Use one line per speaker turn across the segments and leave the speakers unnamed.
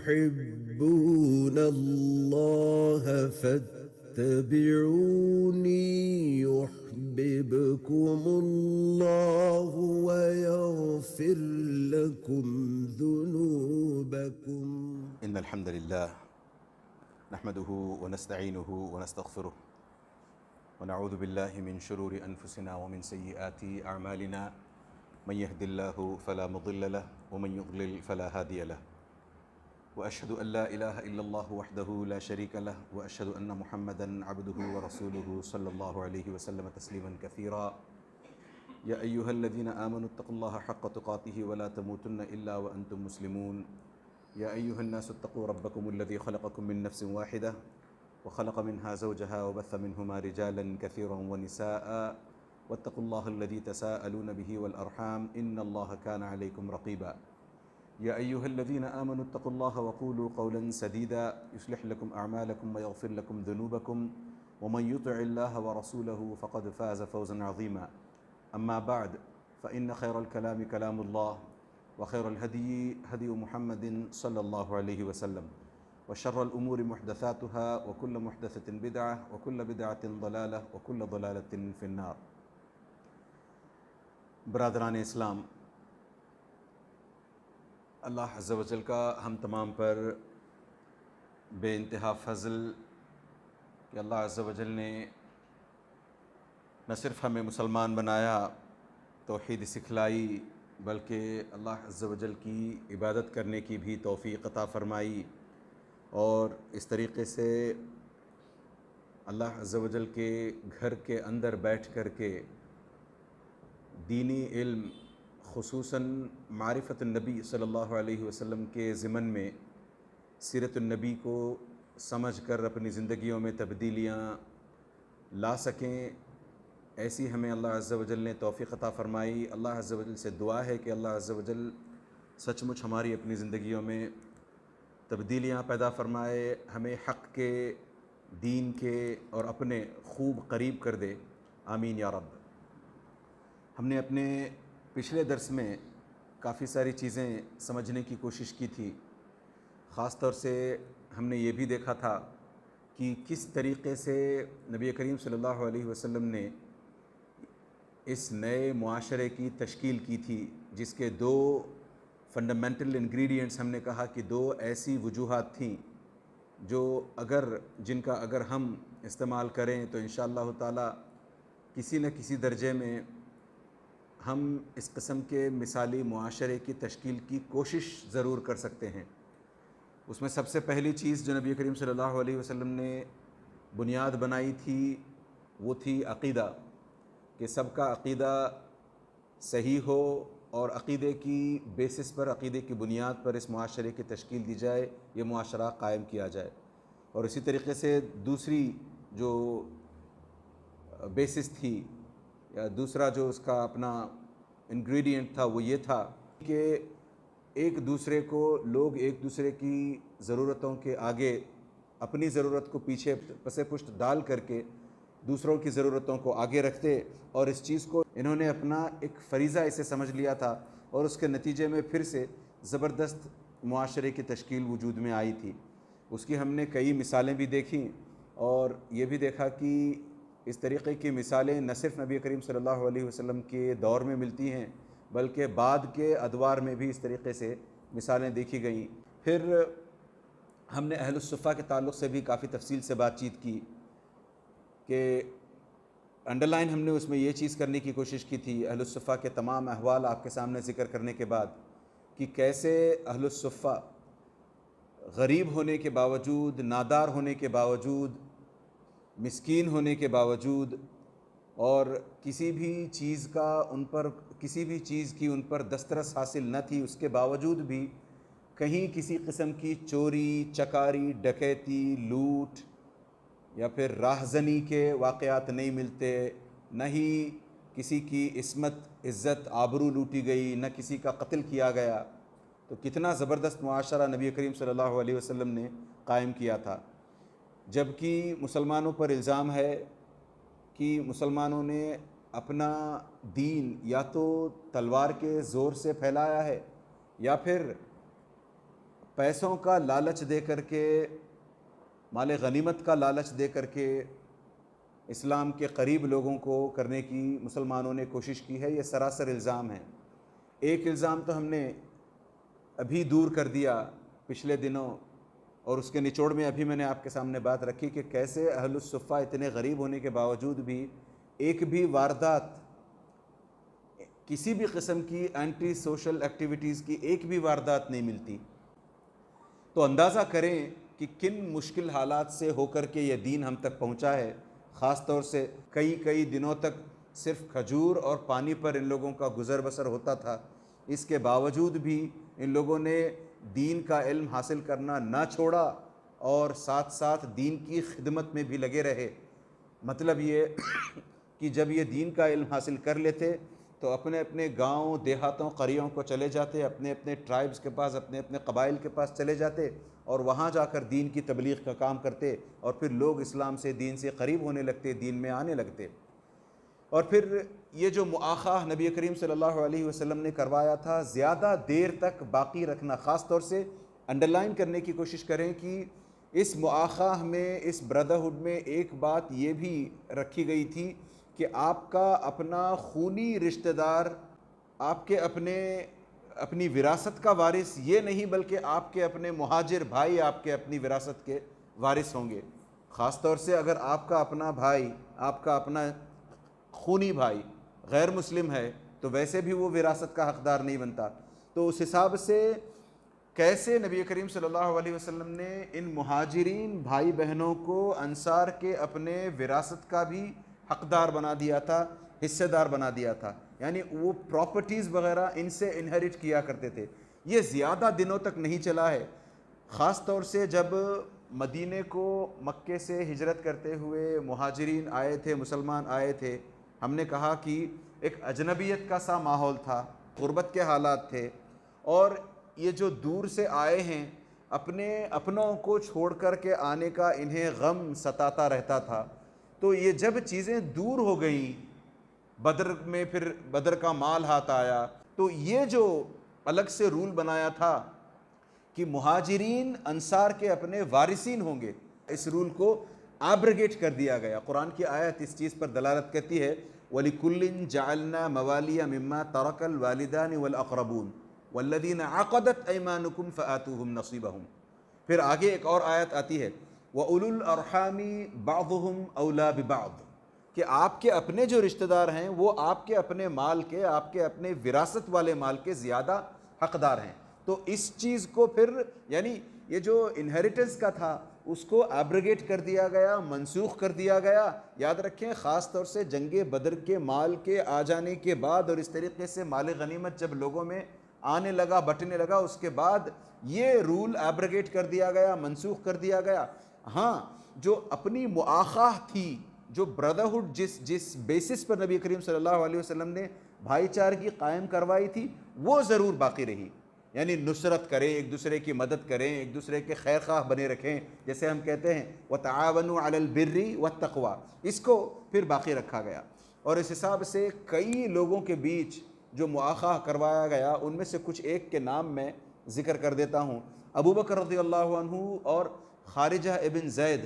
تحبون الله فاتبعوني يحببكم الله ويغفر لكم ذنوبكم.
إن الحمد لله نحمده ونستعينه ونستغفره ونعوذ بالله من شرور أنفسنا ومن سيئات أعمالنا من يهد الله فلا مضل له ومن يضلل فلا هادي له وأشهد أن لا إله إلا الله وحده لا شريك له وأشهد أن محمدًا عبده ورسوله صلى الله عليه وسلم تسليما كثيرا. يا أيها الذين آمنوا اتقوا الله حق تقاته ولا تموتن إلا وأنتم مسلمون. يا أيها الناس اتقوا ربكم الذي خلقكم من نفس واحدة وخلق منها زوجها وبث منهما رجالا كثيرا ونساء واتقوا الله الذي تساءلون به والأرحام إن الله كان عليكم رقيبا. يا أيها الذين آمنوا اتقوا الله وقولوا قولا سديدا يصلح لكم أعمالكم ويغفر لكم ذنوبكم ومن يطع الله ورسوله فقد فاز فوزا عظيما. أما بعد فإن خير الكلام كلام الله وخير الهدي هدي محمد صلى الله عليه وسلم وشر الأمور محدثاتها وكل محدثة بدعة وكل بدعة ضلالة وكل ضلالة في النار. برادران اسلام، اللہ عز و جل کا ہم تمام پر بے انتہا فضل کہ اللہ عز و جل نے نہ صرف ہمیں مسلمان بنایا، توحید سکھلائی، بلکہ اللہ عز و جل کی عبادت کرنے کی بھی توفیق عطا فرمائی، اور اس طریقے سے اللہ عز و جل کے گھر کے اندر بیٹھ کر کے دینی علم، خصوصاً معرفت النبی صلی اللہ علیہ وسلم کے ضمن میں سیرت النبی کو سمجھ کر اپنی زندگیوں میں تبدیلیاں لا سکیں، ایسی ہمیں اللہ عز و جل نے توفیق عطا فرمائی۔ اللہ عز و جل سے دعا ہے کہ اللہ عز و جل سچ مچ ہماری اپنی زندگیوں میں تبدیلیاں پیدا فرمائے، ہمیں حق کے، دین کے اور اپنے خوب قریب کر دے، آمین یا رب۔ ہم نے اپنے پچھلے درس میں کافی ساری چیزیں سمجھنے کی کوشش کی تھی، خاص طور سے ہم نے یہ بھی دیکھا تھا کہ کس طریقے سے نبی کریم صلی اللہ علیہ وسلم نے اس نئے معاشرے کی تشکیل کی تھی، جس کے دو فنڈامنٹل انگریڈینٹس ہم نے کہا کہ دو ایسی وجوہات تھیں جن کا اگر ہم استعمال کریں تو انشاءاللہ تعالی کسی نہ کسی درجے میں ہم اس قسم کے مثالی معاشرے کی تشکیل کی کوشش ضرور کر سکتے ہیں۔ اس میں سب سے پہلی چیز جو نبی کریم صلی اللہ علیہ وسلم نے بنیاد بنائی تھی وہ تھی عقیدہ، کہ سب کا عقیدہ صحیح ہو اور عقیدے کی بیسس پر، عقیدے کی بنیاد پر اس معاشرے کی تشکیل دی جائے، یہ معاشرہ قائم کیا جائے۔ اور اسی طریقے سے دوسری جو بیسس تھی یا دوسرا جو اس کا اپنا انگریڈینٹ تھا وہ یہ تھا کہ ایک دوسرے کی ضرورتوں کے آگے اپنی ضرورت کو پیچھے پس پشت ڈال کر کے دوسروں کی ضرورتوں کو آگے رکھتے، اور اس چیز کو انہوں نے اپنا ایک فریضہ اسے سمجھ لیا تھا، اور اس کے نتیجے میں پھر سے زبردست معاشرے کی تشکیل وجود میں آئی تھی۔ اس کی ہم نے کئی مثالیں بھی دیکھیں، اور یہ بھی دیکھا کہ اس طریقے کی مثالیں نہ صرف نبی کریم صلی اللہ علیہ وسلم کے دور میں ملتی ہیں بلکہ بعد کے ادوار میں بھی اس طریقے سے مثالیں دیکھی گئیں۔ پھر ہم نے اہل الصفہ کے تعلق سے بھی کافی تفصیل سے بات چیت کی کہ انڈرلائن ہم نے اس میں یہ چیز کرنے کی کوشش کی تھی، اہل الصفہ کے تمام احوال آپ کے سامنے ذکر کرنے کے بعد، کہ کیسے اہل الصفہ غریب ہونے کے باوجود، نادار ہونے کے باوجود، مسکین ہونے کے باوجود، اور کسی بھی چیز کی ان پر دسترس حاصل نہ تھی، اس کے باوجود بھی کہیں کسی قسم کی چوری، چکاری، ڈکیتی، لوٹ یا پھر راہزنی کے واقعات نہیں ملتے، نہ ہی کسی کی عصمت، عزت، آبرو لوٹی گئی، نہ کسی کا قتل کیا گیا۔ تو کتنا زبردست معاشرہ نبی کریم صلی اللہ علیہ وسلم نے قائم کیا تھا۔ جبکہ مسلمانوں پر الزام ہے کہ مسلمانوں نے اپنا دین یا تو تلوار کے زور سے پھیلایا ہے یا پھر پیسوں کا لالچ دے کر کے، مال غنیمت کا لالچ دے کر کے اسلام کے قریب لوگوں کو کرنے کی مسلمانوں نے کوشش کی ہے، یہ سراسر الزام ہے۔ ایک الزام تو ہم نے ابھی دور کر دیا پچھلے دنوں، اور اس کے نچوڑ میں ابھی میں نے آپ کے سامنے بات رکھی کہ کیسے اہل الصفہ اتنے غریب ہونے کے باوجود بھی ایک بھی واردات، کسی بھی قسم کی اینٹی سوشل ایکٹیویٹیز کی ایک بھی واردات نہیں ملتی۔ تو اندازہ کریں کہ کن مشکل حالات سے ہو کر کے یہ دین ہم تک پہنچا ہے۔ خاص طور سے کئی دنوں تک صرف کھجور اور پانی پر ان لوگوں کا گزر بسر ہوتا تھا، اس کے باوجود بھی ان لوگوں نے دین کا علم حاصل کرنا نہ چھوڑا اور ساتھ ساتھ دین کی خدمت میں بھی لگے رہے۔ مطلب یہ کہ جب یہ دین کا علم حاصل کر لیتے تو اپنے اپنے گاؤں دیہاتوں قریوں کو چلے جاتے، اپنے اپنے ٹرائبز کے پاس، اپنے اپنے قبائل کے پاس چلے جاتے اور وہاں جا کر دین کی تبلیغ کا کام کرتے، اور پھر لوگ اسلام سے، دین سے قریب ہونے لگتے، دین میں آنے لگتے۔ اور پھر یہ جو مؤاخاہ نبی کریم صلی اللہ علیہ وسلم نے کروایا تھا، زیادہ دیر تک باقی رکھنا، خاص طور سے انڈرلائن کرنے کی کوشش کریں کہ اس مؤاخاہ میں، اس بردرہڈ میں ایک بات یہ بھی رکھی گئی تھی کہ آپ کا اپنا خونی رشتہ دار، آپ کے اپنی وراثت کا وارث یہ نہیں، بلکہ آپ کے اپنے مہاجر بھائی آپ کے اپنی وراثت کے وارث ہوں گے۔ خاص طور سے اگر آپ کا اپنا بھائی، آپ کا اپنا خونی بھائی غیر مسلم ہے تو ویسے بھی وہ وراثت کا حقدار نہیں بنتا۔ تو اس حساب سے کیسے نبی کریم صلی اللہ علیہ وسلم نے ان مہاجرین بھائی بہنوں کو انصار کے اپنے وراثت کا بھی حقدار بنا دیا تھا، حصے دار بنا دیا تھا، یعنی وہ پراپرٹیز وغیرہ ان سے انہیرٹ کیا کرتے تھے۔ یہ زیادہ دنوں تک نہیں چلا ہے، خاص طور سے جب مدینے کو مکے سے ہجرت کرتے ہوئے مہاجرین آئے تھے، مسلمان آئے تھے۔ ہم نے کہا کہ ایک اجنبیت کا سا ماحول تھا، غربت کے حالات تھے، اور یہ جو دور سے آئے ہیں اپنے اپنوں کو چھوڑ کر کے آنے کا انہیں غم ستاتا رہتا تھا۔ تو یہ جب چیزیں دور ہو گئیں، بدر میں پھر بدر کا مال ہاتھ آیا، تو یہ جو الگ سے رول بنایا تھا کہ مہاجرین انصار کے اپنے وارثین ہوں گے، اس رول کو ایبریگیٹ کر دیا گیا۔ قرآن کی آیت اس چیز پر دلالت کرتی ہے، وَلِكُلٍّ جَعَلْنَا مَوَالِيَ مِمَّا تَرَكَ الْوَالِدَانِ وَالْأَقْرَبُونَ وَالَّذِينَ عَقَدَتْ أَيْمَانُكُمْ فَآتُوهُمْ نَصِيبَهُمْ۔ پھر آگے ایک اور آیت آتی ہے، وَأُولُو الْأَرْحَامِ بَعْضُهُمْ أَوْلَىٰ بِبَعْضٍ، کہ آپ کے اپنے جو رشتہ دار ہیں وہ آپ کے اپنے مال کے، آپ کے اپنے وراثت والے مال کے زیادہ حقدار ہیں۔ تو اس چیز کو پھر، یعنی یہ جو انہیریٹنس کا تھا اس کو ایبریگیٹ کر دیا گیا، منسوخ کر دیا گیا۔ یاد رکھیں، خاص طور سے جنگ بدر کے مال کے آ جانے کے بعد اور اس طریقے سے مال غنیمت جب لوگوں میں آنے لگا، بٹنے لگا، اس کے بعد یہ رول ایبریگیٹ کر دیا گیا، منسوخ کر دیا گیا۔ ہاں، جو اپنی مؤاخاہ تھی، جو بردرہڈ جس بیسس پر نبی کریم صلی اللہ علیہ وسلم نے بھائی چارگی قائم کروائی تھی، وہ ضرور باقی رہی، یعنی نصرت کریں، ایک دوسرے کی مدد کریں، ایک دوسرے کے خیر خواہ بنے رکھیں، جیسے ہم کہتے ہیں وَتَعَاوَنُوا عَلَى الْبِرِّ وَالتَّقْوَىٰ، اس کو پھر باقی رکھا گیا۔ اور اس حساب سے کئی لوگوں کے بیچ جو مؤاخاہ کروایا گیا، ان میں سے کچھ ایک کے نام میں ذکر کر دیتا ہوں۔ ابو بکر رضی اللہ عنہ اور خارجہ ابن زید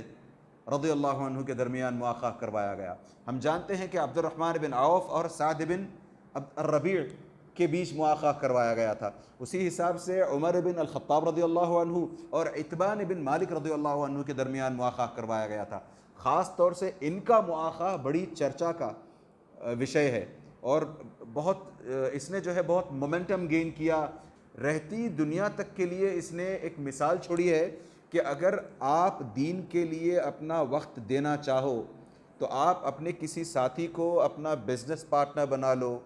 رضی اللہ عنہ کے درمیان مؤاخاہ کروایا گیا۔ ہم جانتے ہیں کہ عبد الرحمن بن عوف اور سعد بن الربیع کے بیچ مؤاخاہ کروایا گیا تھا۔ اسی حساب سے عمر بن الخطاب رضی اللہ عنہ اور عتبان بن مالک رضی اللہ عنہ کے درمیان مؤاخاہ کروایا گیا تھا۔ خاص طور سے ان کا مؤاخاہ بڑی چرچا کا وشے ہے، اور اس نے جو ہے بہت مومنٹم گین کیا، رہتی دنیا تک کے لیے اس نے ایک مثال چھوڑی ہے کہ اگر آپ دین کے لیے اپنا وقت دینا چاہو تو آپ اپنے کسی ساتھی کو اپنا بزنس پارٹنر بنا لو،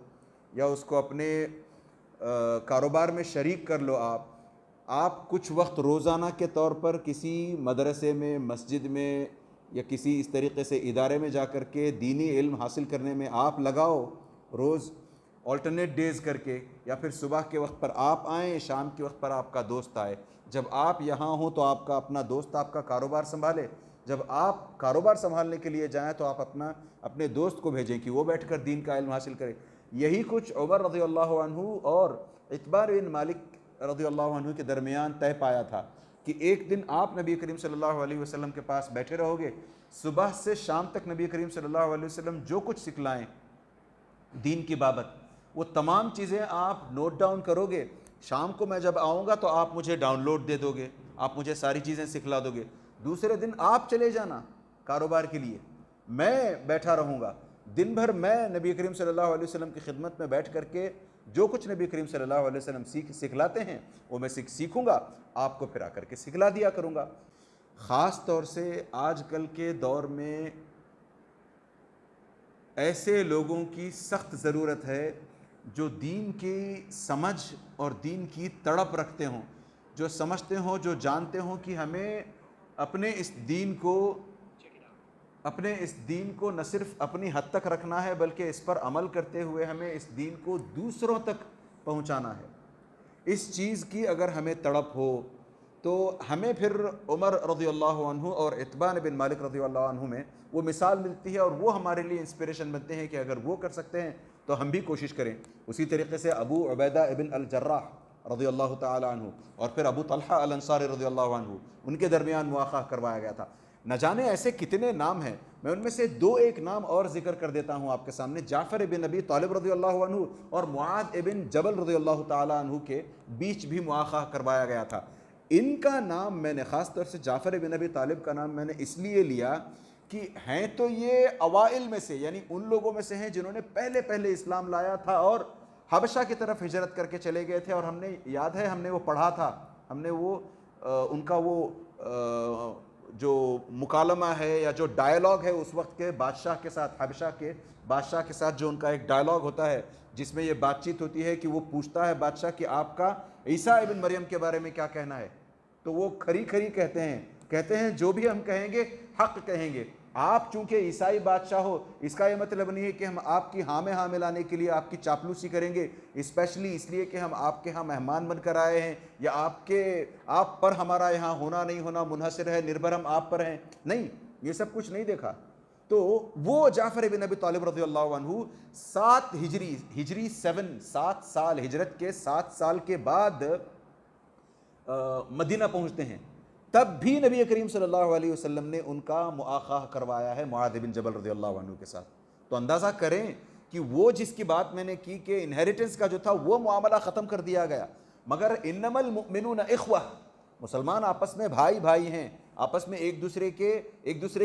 یا اس کو اپنے کاروبار میں شریک کر لو۔ آپ کچھ وقت روزانہ کے طور پر کسی مدرسے میں، مسجد میں، یا کسی اس طریقے سے ادارے میں جا کر کے دینی علم حاصل کرنے میں آپ لگاؤ، روز آلٹرنیٹ ڈیز کر کے، یا پھر صبح کے وقت پر آپ آئیں، شام کے وقت پر آپ کا دوست آئے۔ جب آپ یہاں ہوں تو آپ کا اپنا دوست آپ کا کاروبار سنبھالے، جب آپ کاروبار سنبھالنے کے لیے جائیں تو آپ اپنے دوست کو بھیجیں کہ وہ بیٹھ کر دین کا علم حاصل کرے۔ یہی کچھ عمر رضی اللہ عنہ اور عتبان بن مالک رضی اللہ عنہ کے درمیان طے پایا تھا کہ ایک دن آپ نبی کریم صلی اللہ علیہ وسلم کے پاس بیٹھے رہو گے، صبح سے شام تک نبی کریم صلی اللہ علیہ وسلم جو کچھ سکھلائیں دین کی بابت وہ تمام چیزیں آپ نوٹ ڈاؤن کرو گے، شام کو میں جب آؤں گا تو آپ مجھے ڈاؤن لوڈ دے دو گے، آپ مجھے ساری چیزیں سکھلا دو گے، دوسرے دن آپ چلے جانا کاروبار کے لیے، میں بیٹھا رہوں گا، دن بھر میں نبی کریم صلی اللہ علیہ وسلم کی خدمت میں بیٹھ کر کے جو کچھ نبی کریم صلی اللہ علیہ وسلم سکھلاتے ہیں وہ میں سیکھوں گا، آپ کو پھر آ کر کے سکھلا دیا کروں گا۔ خاص طور سے آج کل کے دور میں ایسے لوگوں کی سخت ضرورت ہے جو دین کی سمجھ اور دین کی تڑپ رکھتے ہوں، جو سمجھتے ہوں، جو جانتے ہوں کہ ہمیں اپنے اس دین کو نہ صرف اپنی حد تک رکھنا ہے بلکہ اس پر عمل کرتے ہوئے ہمیں اس دین کو دوسروں تک پہنچانا ہے۔ اس چیز کی اگر ہمیں تڑپ ہو تو ہمیں پھر عمر رضی اللہ عنہ اور اتبان بن مالک رضی اللہ عنہ میں وہ مثال ملتی ہے، اور وہ ہمارے لیے انسپریشن بنتے ہیں کہ اگر وہ کر سکتے ہیں تو ہم بھی کوشش کریں۔ اسی طریقے سے ابو عبیدہ ابن الجراح رضی اللہ تعالی عنہ اور پھر ابو طلحہ الانصاری رضی اللہ عنہ، ان کے درمیان مواخہ کروایا گیا تھا۔ نہ جانے ایسے کتنے نام ہیں، میں ان میں سے دو ایک نام اور ذکر کر دیتا ہوں آپ کے سامنے۔ جعفر ابن ابی طالب رضی اللہ عنہ اور معاذ ابن جبل رضی اللہ تعالی عنہ کے بیچ بھی مواخہ کروایا گیا تھا۔ ان کا نام میں نے خاص طور سے جعفر ابن ابی طالب کا نام میں نے اس لیے لیا کہ ہیں تو یہ اوائل میں سے، یعنی ان لوگوں میں سے ہیں جنہوں نے پہلے اسلام لایا تھا اور حبشہ کی طرف ہجرت کر کے چلے گئے تھے، اور ہم نے یاد ہے ہم نے وہ پڑھا تھا، ہم نے وہ ان کا وہ جو مکالمہ ہے یا جو ڈائلاگ ہے اس وقت کے بادشاہ کے ساتھ، حبشہ کے بادشاہ کے ساتھ جو ان کا ایک ڈائلاگ ہوتا ہے جس میں یہ بات چیت ہوتی ہے کہ وہ پوچھتا ہے بادشاہ کہ آپ کا عیسیٰ ابن مریم کے بارے میں کیا کہنا ہے، تو وہ کھری کہتے ہیں جو بھی ہم کہیں گے حق کہیں گے، آپ چونکہ عیسائی بادشاہ ہو اس کا یہ مطلب نہیں ہے کہ ہم آپ کی ہاں میں ہاں ملانے کے لیے آپ کی چاپلوسی کریں گے، اسپیشلی اس لیے کہ ہم آپ کے ہاں مہمان بن کر آئے ہیں یا آپ پر ہمارا یہاں ہونا نہیں ہونا منحصر ہے، نربھر ہم آپ پر ہیں، نہیں، یہ سب کچھ نہیں دیکھا۔ تو وہ جعفر بن ابی طالب رضی اللہ عنہ 7 سال ہجرت کے 7 سال کے بعد مدینہ پہنچتے ہیں، تب بھی نبی کریم صلی اللہ علیہ وسلم نے ان کا مؤاخاہ کروایا ہے معاذ بن جبل رضی اللہ عنہ کے ساتھ۔ تو اندازہ کریں کہ وہ جس کی بات میں نے کی کہ انہیریٹنس کا جو تھا وہ معاملہ ختم کر دیا گیا، مگر انما المؤمنون اخوہ، مسلمان آپس میں بھائی ہیں، آپس میں ایک دوسرے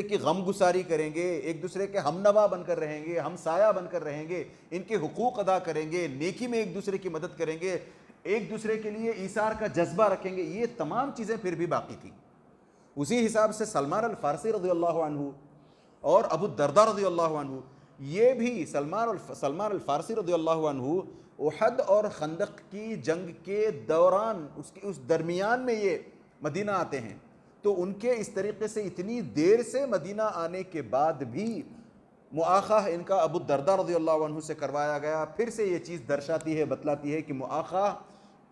کی غم گساری کریں گے، ایک دوسرے کے ہم نوا بن کر رہیں گے، ہم سایہ بن کر رہیں گے، ان کے حقوق ادا کریں گے، نیکی میں ایک دوسرے کی مدد کریں گے، ایک دوسرے کے لیے ایثار کا جذبہ رکھیں گے، یہ تمام چیزیں پھر بھی باقی تھیں۔ اسی حساب سے سلمان الفارسی رضی اللہ عنہ اور ابو الدرداء رضی اللہ عنہ، یہ بھی سلمان الفارسی رضی اللہ عنہ احد اور خندق کی جنگ کے دوران اس درمیان میں یہ مدینہ آتے ہیں، تو ان کے اس طریقے سے اتنی دیر سے مدینہ آنے کے بعد بھی مؤاخاہ ان کا ابو الدرداء رضی اللہ عنہ سے کروایا گیا۔ پھر سے یہ چیز درشاتی ہے، بتلاتی ہے کہ مؤاخاہ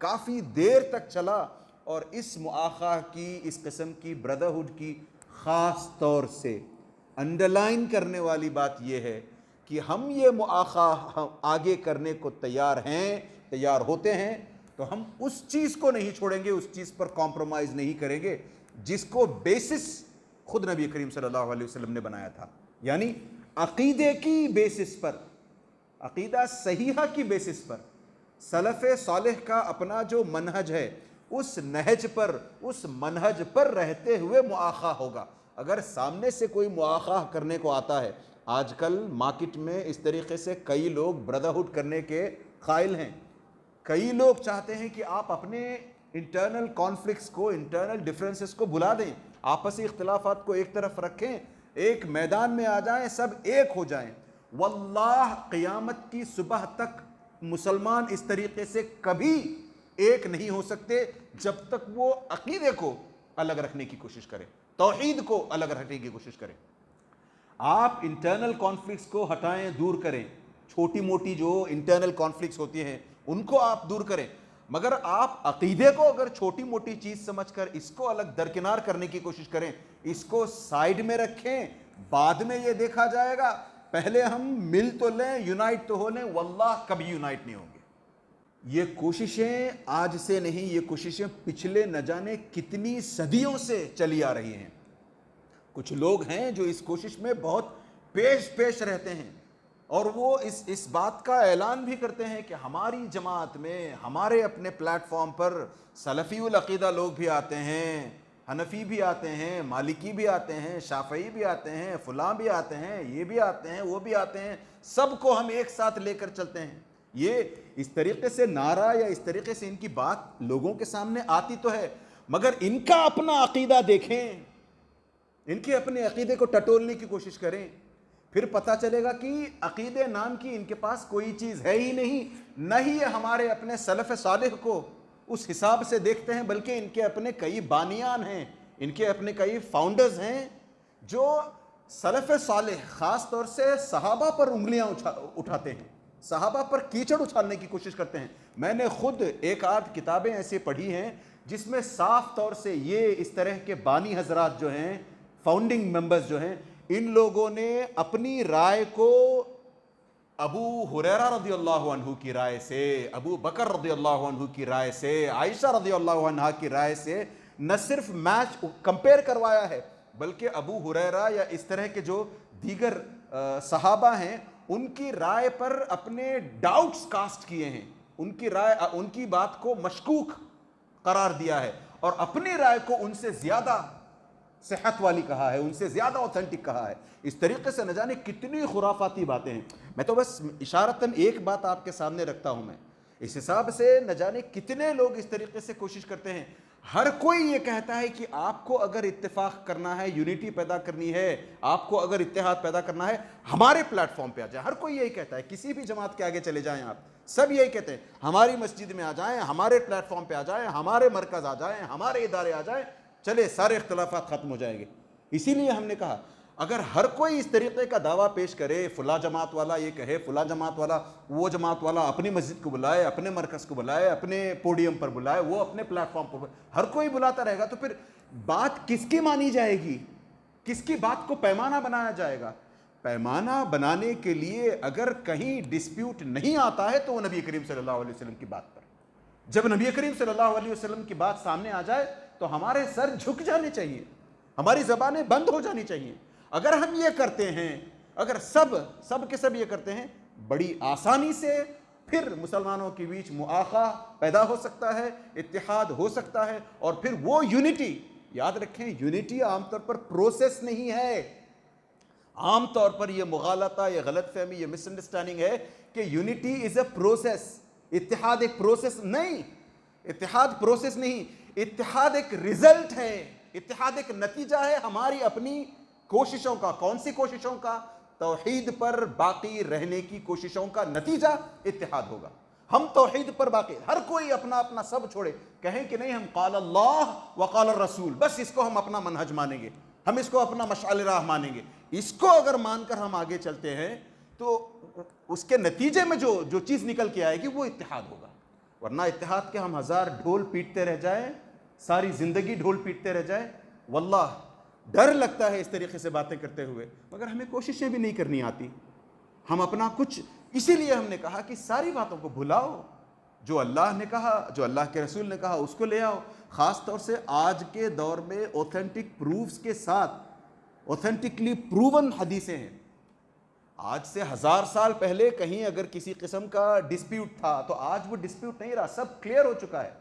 کافی دیر تک چلا، اور اس مؤاخاہ کی، اس قسم کی بردرہڈ کی خاص طور سے انڈرلائن کرنے والی بات یہ ہے کہ ہم یہ مؤاخاہ آگے کرنے کو تیار ہوتے ہیں تو ہم اس چیز کو نہیں چھوڑیں گے، اس چیز پر کمپرومائز نہیں کریں گے جس کو بیسس خود نبی کریم صلی اللہ علیہ وسلم نے بنایا تھا، یعنی عقیدے کی بیسس پر، عقیدہ صحیحہ کی بیسس پر، سلف صالح کا اپنا جو منہج ہے اس نہج پر، اس منہج پر رہتے ہوئے مؤاخاہ ہوگا۔ اگر سامنے سے کوئی مؤاخاہ کرنے کو آتا ہے، آج کل مارکیٹ میں اس طریقے سے کئی لوگ بردرہڈ کرنے کے قائل ہیں، کئی لوگ چاہتے ہیں کہ آپ اپنے انٹرنل کانفلکٹس کو، انٹرنل ڈیفرنسز کو بلا دیں، آپسی اختلافات کو ایک طرف رکھیں، ایک میدان میں آ جائیں، سب ایک ہو جائیں۔ واللہ قیامت کی صبح تک مسلمان اس طریقے سے کبھی ایک نہیں ہو سکتے جب تک وہ عقیدے کو الگ رکھنے کی کوشش کریں، توحید کو الگ رکھنے کی کوشش کریں۔ آپ انٹرنل کانفلکٹس کو ہٹائیں، دور کریں، چھوٹی موٹی جو انٹرنل کانفلکٹس ہوتی ہیں ان کو آپ دور کریں، مگر آپ عقیدے کو اگر چھوٹی موٹی چیز سمجھ کر اس کو الگ درکنار کرنے کی کوشش کریں، اس کو سائیڈ میں رکھیں، بعد میں یہ دیکھا جائے گا، پہلے ہم مل تو لیں، یونائٹ تو ہو لیں، واللہ کبھی یونائٹ نہیں ہوں گے۔ یہ کوششیں آج سے نہیں، یہ کوششیں پچھلے نہ جانے کتنی صدیوں سے چلی آ رہی ہیں. کچھ لوگ ہیں جو اس کوشش میں بہت پیش رہتے ہیں، اور وہ اس بات کا اعلان بھی کرتے ہیں کہ ہماری جماعت میں، ہمارے اپنے پلیٹ فارم پر سلفی العقیدہ لوگ بھی آتے ہیں، حنفی بھی آتے ہیں، مالکی بھی آتے ہیں، شافعی بھی آتے ہیں، فلاں بھی آتے ہیں، یہ بھی آتے ہیں، وہ بھی آتے ہیں، سب کو ہم ایک ساتھ لے کر چلتے ہیں. یہ اس طریقے سے نعرہ یا اس طریقے سے ان کی بات لوگوں کے سامنے آتی تو ہے، مگر ان کا اپنا عقیدہ دیکھیں، ان کے اپنے عقیدے کو ٹٹولنے کی کوشش کریں، پھر پتہ چلے گا کہ عقیدے نام کی ان کے پاس کوئی چیز ہے ہی نہیں. نہ ہی ہمارے اپنے سلف صالح کو اس حساب سے دیکھتے ہیں، بلکہ ان کے اپنے کئی بانیان ہیں، ان کے اپنے کئی فاؤنڈرز ہیں جو سلف صالح خاص طور سے صحابہ پر انگلیاں اٹھاتے ہیں، صحابہ پر کیچڑ اچھالنے کی کوشش کرتے ہیں. میں نے خود ایک آدھ کتابیں ایسی پڑھی ہیں جس میں صاف طور سے یہ اس طرح کے بانی حضرات جو ہیں، فاؤنڈنگ ممبرز جو ہیں، ان لوگوں نے اپنی رائے کو ابو ہریرہ رضی اللہ عنہ کی رائے سے، ابو بکر رضی اللہ عنہ کی رائے سے، عائشہ رضی اللہ عنہ کی رائے سے نہ صرف میچ کمپیئر کروایا ہے، بلکہ ابو ہریرہ یا اس طرح کے جو دیگر صحابہ ہیں ان کی رائے پر اپنے ڈاؤٹس کاسٹ کیے ہیں، ان کی رائے، ان کی بات کو مشکوک قرار دیا ہے، اور اپنی رائے کو ان سے زیادہ صحت والی کہا ہے، ان سے زیادہ اوتھینٹک کہا ہے. اس طریقے سے نہ جانے کتنی خرافاتی باتیں ہیں. میں تو بس اشارتاً ایک بات آپ کے سامنے رکھتا ہوں. میں اس حساب سے نہ جانے کتنے لوگ اس طریقے سے کوشش کرتے ہیں. ہر کوئی یہ کہتا ہے کہ آپ کو اگر اتفاق کرنا ہے، یونٹی پیدا کرنی ہے، آپ کو اگر اتحاد پیدا کرنا ہے، ہمارے پلیٹ فارم پہ آ جائیں. ہر کوئی یہی کہتا ہے. کسی بھی جماعت کے آگے چلے جائیں آپ، سب یہی کہتے ہیں ہماری مسجد میں آ جائیں، ہمارے پلیٹ فارم پہ آ جائیں، ہمارے مرکز آ جائیں، ہمارے ادارے آ جائیں، چلے سارے اختلافات ختم ہو جائیں گے. اسی لیے ہم نے کہا اگر ہر کوئی اس طریقے کا دعویٰ پیش کرے، فلاں جماعت والا یہ کہے، فلاں جماعت والا، وہ جماعت والا اپنی مسجد کو بلائے، اپنے مرکز کو بلائے، اپنے پوڈیم پر بلائے، وہ اپنے پلیٹ فارم پر، ہر کوئی بلاتا رہے گا، تو پھر بات کس کی مانی جائے گی؟ کس کی بات کو پیمانہ بنایا جائے گا؟ پیمانہ بنانے کے لیے اگر کہیں ڈسپیوٹ نہیں آتا ہے تو وہ نبی کریم صلی اللہ علیہ وسلم کی بات پر. جب نبی کریم صلی اللہ علیہ وسلم کی بات سامنے آ جائے تو ہمارے سر جھک جانے چاہیے، ہماری زبانیں بند ہو جانی چاہیے. اگر ہم یہ کرتے ہیں، اگر سب کے سب یہ کرتے ہیں، بڑی آسانی سے پھر مسلمانوں کے بیچ مؤاخا پیدا ہو سکتا ہے، اتحاد ہو سکتا ہے، اور پھر وہ یونٹی، یاد رکھیں یونٹی عام طور پر پروسیس نہیں ہے. عام طور پر یہ مغالطہ، یہ غلط فہمی، یہ مس انڈرسٹینڈنگ ہے کہ یونٹی از اے پروسیس. اتحاد ایک پروسیس نہیں، اتحاد پروسیس نہیں، اتحاد ایک رزلٹ ہے، اتحاد ایک نتیجہ ہے ہماری اپنی کوششوں کا. کون سی کوششوں کا؟ توحید پر باقی رہنے کی کوششوں کا نتیجہ اتحاد ہوگا. ہم توحید پر باقی، ہر کوئی اپنا اپنا سب چھوڑے، کہیں کہ نہیں ہم قال اللہ وقال الرسول، بس اس کو ہم اپنا منہج مانیں گے، ہم اس کو اپنا مشعل راہ مانیں گے. اس کو اگر مان کر ہم آگے چلتے ہیں تو اس کے نتیجے میں جو چیز نکل کے آئے گی وہ اتحاد ہوگا. ورنہ اتحاد کے ہم ہزار ڈھول پیٹتے رہ جائیں، ساری زندگی ڈھول پیٹتے رہ جائیں، واللہ ڈر لگتا ہے اس طریقے سے باتیں کرتے ہوئے، مگر ہمیں کوششیں بھی نہیں کرنی آتی. ہم اپنا کچھ، اسی لیے ہم نے کہا کہ ساری باتوں کو بھلاؤ، جو اللہ نے کہا، جو اللہ کے رسول نے کہا اس کو لے آؤ. خاص طور سے آج کے دور میں اوتھینٹک پروفز کے ساتھ، اوتھینٹکلی پروون حدیثیں ہیں. آج سے 1000 سال پہلے کہیں اگر کسی قسم کا ڈسپیوٹ تھا تو آج وہ ڈسپیوٹ نہیں رہا، سب کلیئر ہو چکا ہے.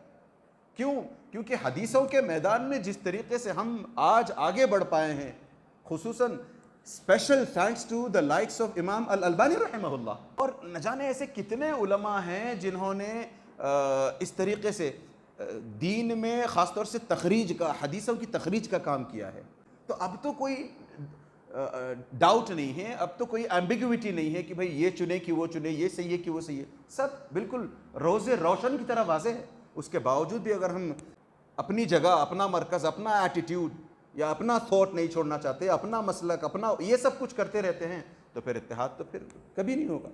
کیوں؟ کیونکہ حدیثوں کے میدان میں جس طریقے سے ہم آج آگے بڑھ پائے ہیں، خصوصاً special thanks to the likes of Imam al-Albani رحمہ اللہ، اور نہ جانے ایسے کتنے علماء ہیں جنہوں نے اس طریقے سے دین میں خاص طور سے تخریج کا، حدیثوں کی تخریج کا کام کیا ہے. تو اب تو کوئی ڈاؤٹ نہیں ہے، اب تو کوئی ایمبیگوٹی نہیں ہے کہ بھئی یہ چنے کہ وہ چنے، یہ صحیح ہے کہ وہ صحیح ہے. سب بالکل روز روشن کی طرح واضح ہے. اس کے باوجود بھی اگر ہم اپنی جگہ، اپنا مرکز، اپنا ایٹیٹیوڈ یا اپنا تھاٹ نہیں چھوڑنا چاہتے، اپنا مسلک، اپنا یہ سب کچھ کرتے رہتے ہیں، تو پھر اتحاد تو پھر کبھی نہیں ہوگا.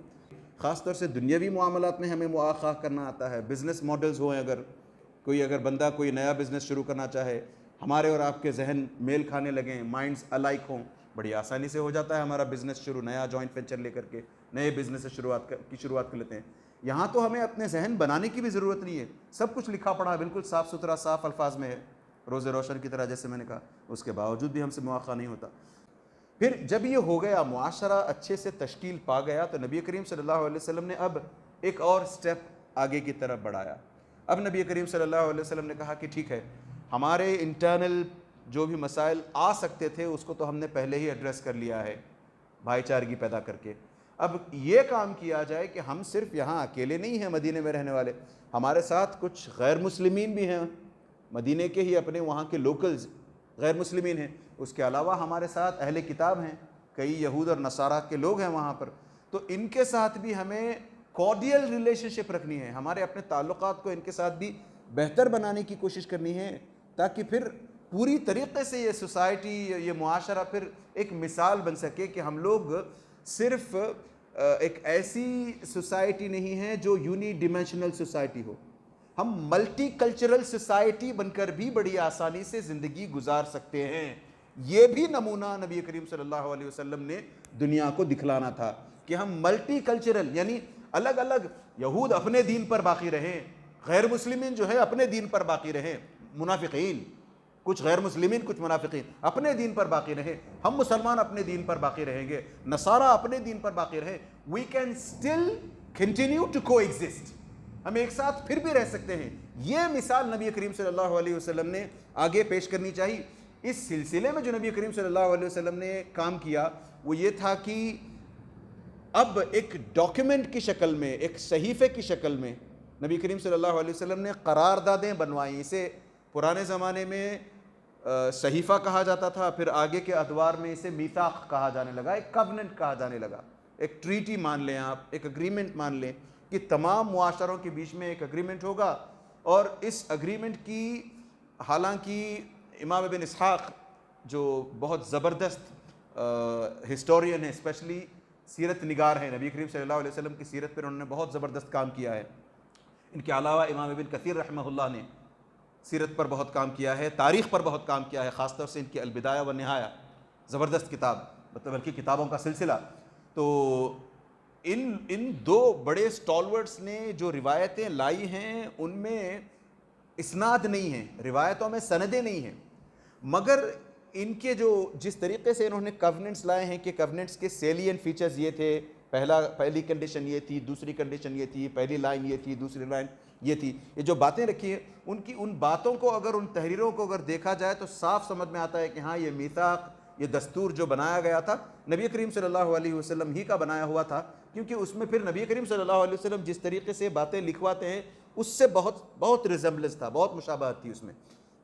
خاص طور سے دنیاوی معاملات میں ہمیں مؤاخا کرنا آتا ہے. بزنس ماڈلز ہوئیں، اگر بندہ کوئی نیا بزنس شروع کرنا چاہے، ہمارے اور آپ کے ذہن میل کھانے لگیں، مائنڈز الائک ہوں، بڑی آسانی سے ہو جاتا ہے ہمارا بزنس شروع. نیا جوائنٹ وینچر لے کر کے نئے بزنس سے شروعات کر لیتے ہیں. یہاں تو ہمیں اپنے ذہن بنانے کی بھی ضرورت نہیں ہے، سب کچھ لکھا پڑا بالکل صاف ستھرا صاف الفاظ میں ہے، روز روشن کی طرح جیسے میں نے کہا، اس کے باوجود بھی ہم سے مواقع نہیں ہوتا۔ پھر جب یہ ہو گیا، معاشرہ اچھے سے تشکیل پا گیا، تو نبی کریم صلی اللہ علیہ وسلم نے اب ایک اور سٹیپ آگے کی طرف بڑھایا۔ اب نبی کریم صلی اللہ علیہ وسلم نے کہا کہ ٹھیک ہے، ہمارے انٹرنل جو بھی مسائل آ سکتے تھے اس کو تو ہم نے پہلے ہی ایڈریس کر لیا ہے بھائی چارگی پیدا کر کے، اب یہ کام کیا جائے کہ ہم صرف یہاں اکیلے نہیں ہیں مدینے میں رہنے والے، ہمارے ساتھ کچھ غیر مسلمین بھی ہیں، مدینے کے ہی اپنے وہاں کے لوکلز غیر مسلمین ہیں، اس کے علاوہ ہمارے ساتھ اہل کتاب ہیں، کئی یہود اور نصارہ کے لوگ ہیں وہاں پر، تو ان کے ساتھ بھی ہمیں کارڈیل ریلیشن شپ رکھنی ہے، ہمارے اپنے تعلقات کو ان کے ساتھ بھی بہتر بنانے کی کوشش کرنی ہے، تاکہ پھر پوری طریقے سے یہ سوسائٹی، یہ معاشرہ پھر ایک مثال بن سکے کہ ہم لوگ صرف ایک ایسی سوسائٹی نہیں ہے جو یونی ڈیمینشنل سوسائٹی ہو، ہم ملٹی کلچرل سوسائٹی بن کر بھی بڑی آسانی سے زندگی گزار سکتے ہیں۔ یہ بھی نمونہ نبی کریم صلی اللہ علیہ وسلم نے دنیا کو دکھلانا تھا کہ ہم ملٹی کلچرل، یعنی الگ الگ، یہود اپنے دین پر باقی رہیں، غیر مسلمین جو ہے اپنے دین پر باقی رہیں، منافقین کچھ غیر مسلمین کچھ منافقین اپنے دین پر باقی رہیں، ہم مسلمان اپنے دین پر باقی رہیں گے، نصارہ اپنے دین پر باقی رہیں، we can still continue to coexist، ہم ایک ساتھ پھر بھی رہ سکتے ہیں۔ یہ مثال نبی کریم صلی اللہ علیہ وسلم نے آگے پیش کرنی چاہیے۔ اس سلسلے میں جو نبی کریم صلی اللہ علیہ وسلم نے کام کیا وہ یہ تھا کہ اب ایک ڈاکیومنٹ کی شکل میں، ایک صحیفے کی شکل میں نبی کریم صلی اللہ علیہ وسلم نے قراردادیں بنوائیں۔ اسے پرانے زمانے میں صحیفہ کہا جاتا تھا، پھر آگے کے ادوار میں اسے میثاق کہا جانے لگا، ایک کوننٹ کہا جانے لگا، ایک ٹریٹی مان لیں آپ، ایک اگریمنٹ مان لیں کہ تمام معاشروں کے بیچ میں ایک اگریمنٹ ہوگا، اور اس اگریمنٹ کی حالانکہ امام ابن اسحاق جو بہت زبردست ہسٹورین ہے، اسپیشلی سیرت نگار ہیں، نبی کریم صلی اللہ علیہ وسلم کی سیرت پر انہوں نے بہت زبردست کام کیا ہے، ان کے علاوہ امام ابن کثیر رحمہ اللہ نے سیرت پر بہت کام کیا ہے، تاریخ پر بہت کام کیا ہے، خاص طور سے ان کی البدایہ والنہایہ زبردست کتاب، مطلب بلکہ کتابوں کا سلسلہ۔ تو ان دو بڑے سٹالورٹس نے جو روایتیں لائی ہیں ان میں اسناد نہیں ہیں، روایتوں میں سندیں نہیں ہیں، مگر ان کے جو جس طریقے سے انہوں نے کووننٹس لائے ہیں کہ کووننٹس کے سیلین فیچرز یہ تھے، پہلی کنڈیشن یہ تھی، دوسری کنڈیشن یہ تھی، پہلی لائن یہ تھی، دوسری لائن یہ تھی، یہ جو باتیں رکھی ہیں ان باتوں کو اگر ان تحریروں کو اگر دیکھا جائے تو صاف سمجھ میں آتا ہے کہ ہاں یہ میثاق، یہ دستور جو بنایا گیا تھا نبی کریم صلی اللہ علیہ وسلم ہی کا بنایا ہوا تھا، کیونکہ اس میں پھر نبی کریم صلی اللہ علیہ وسلم جس طریقے سے باتیں لکھواتے ہیں اس سے بہت ریزمبلنس تھا، بہت مشابہت تھی اس میں۔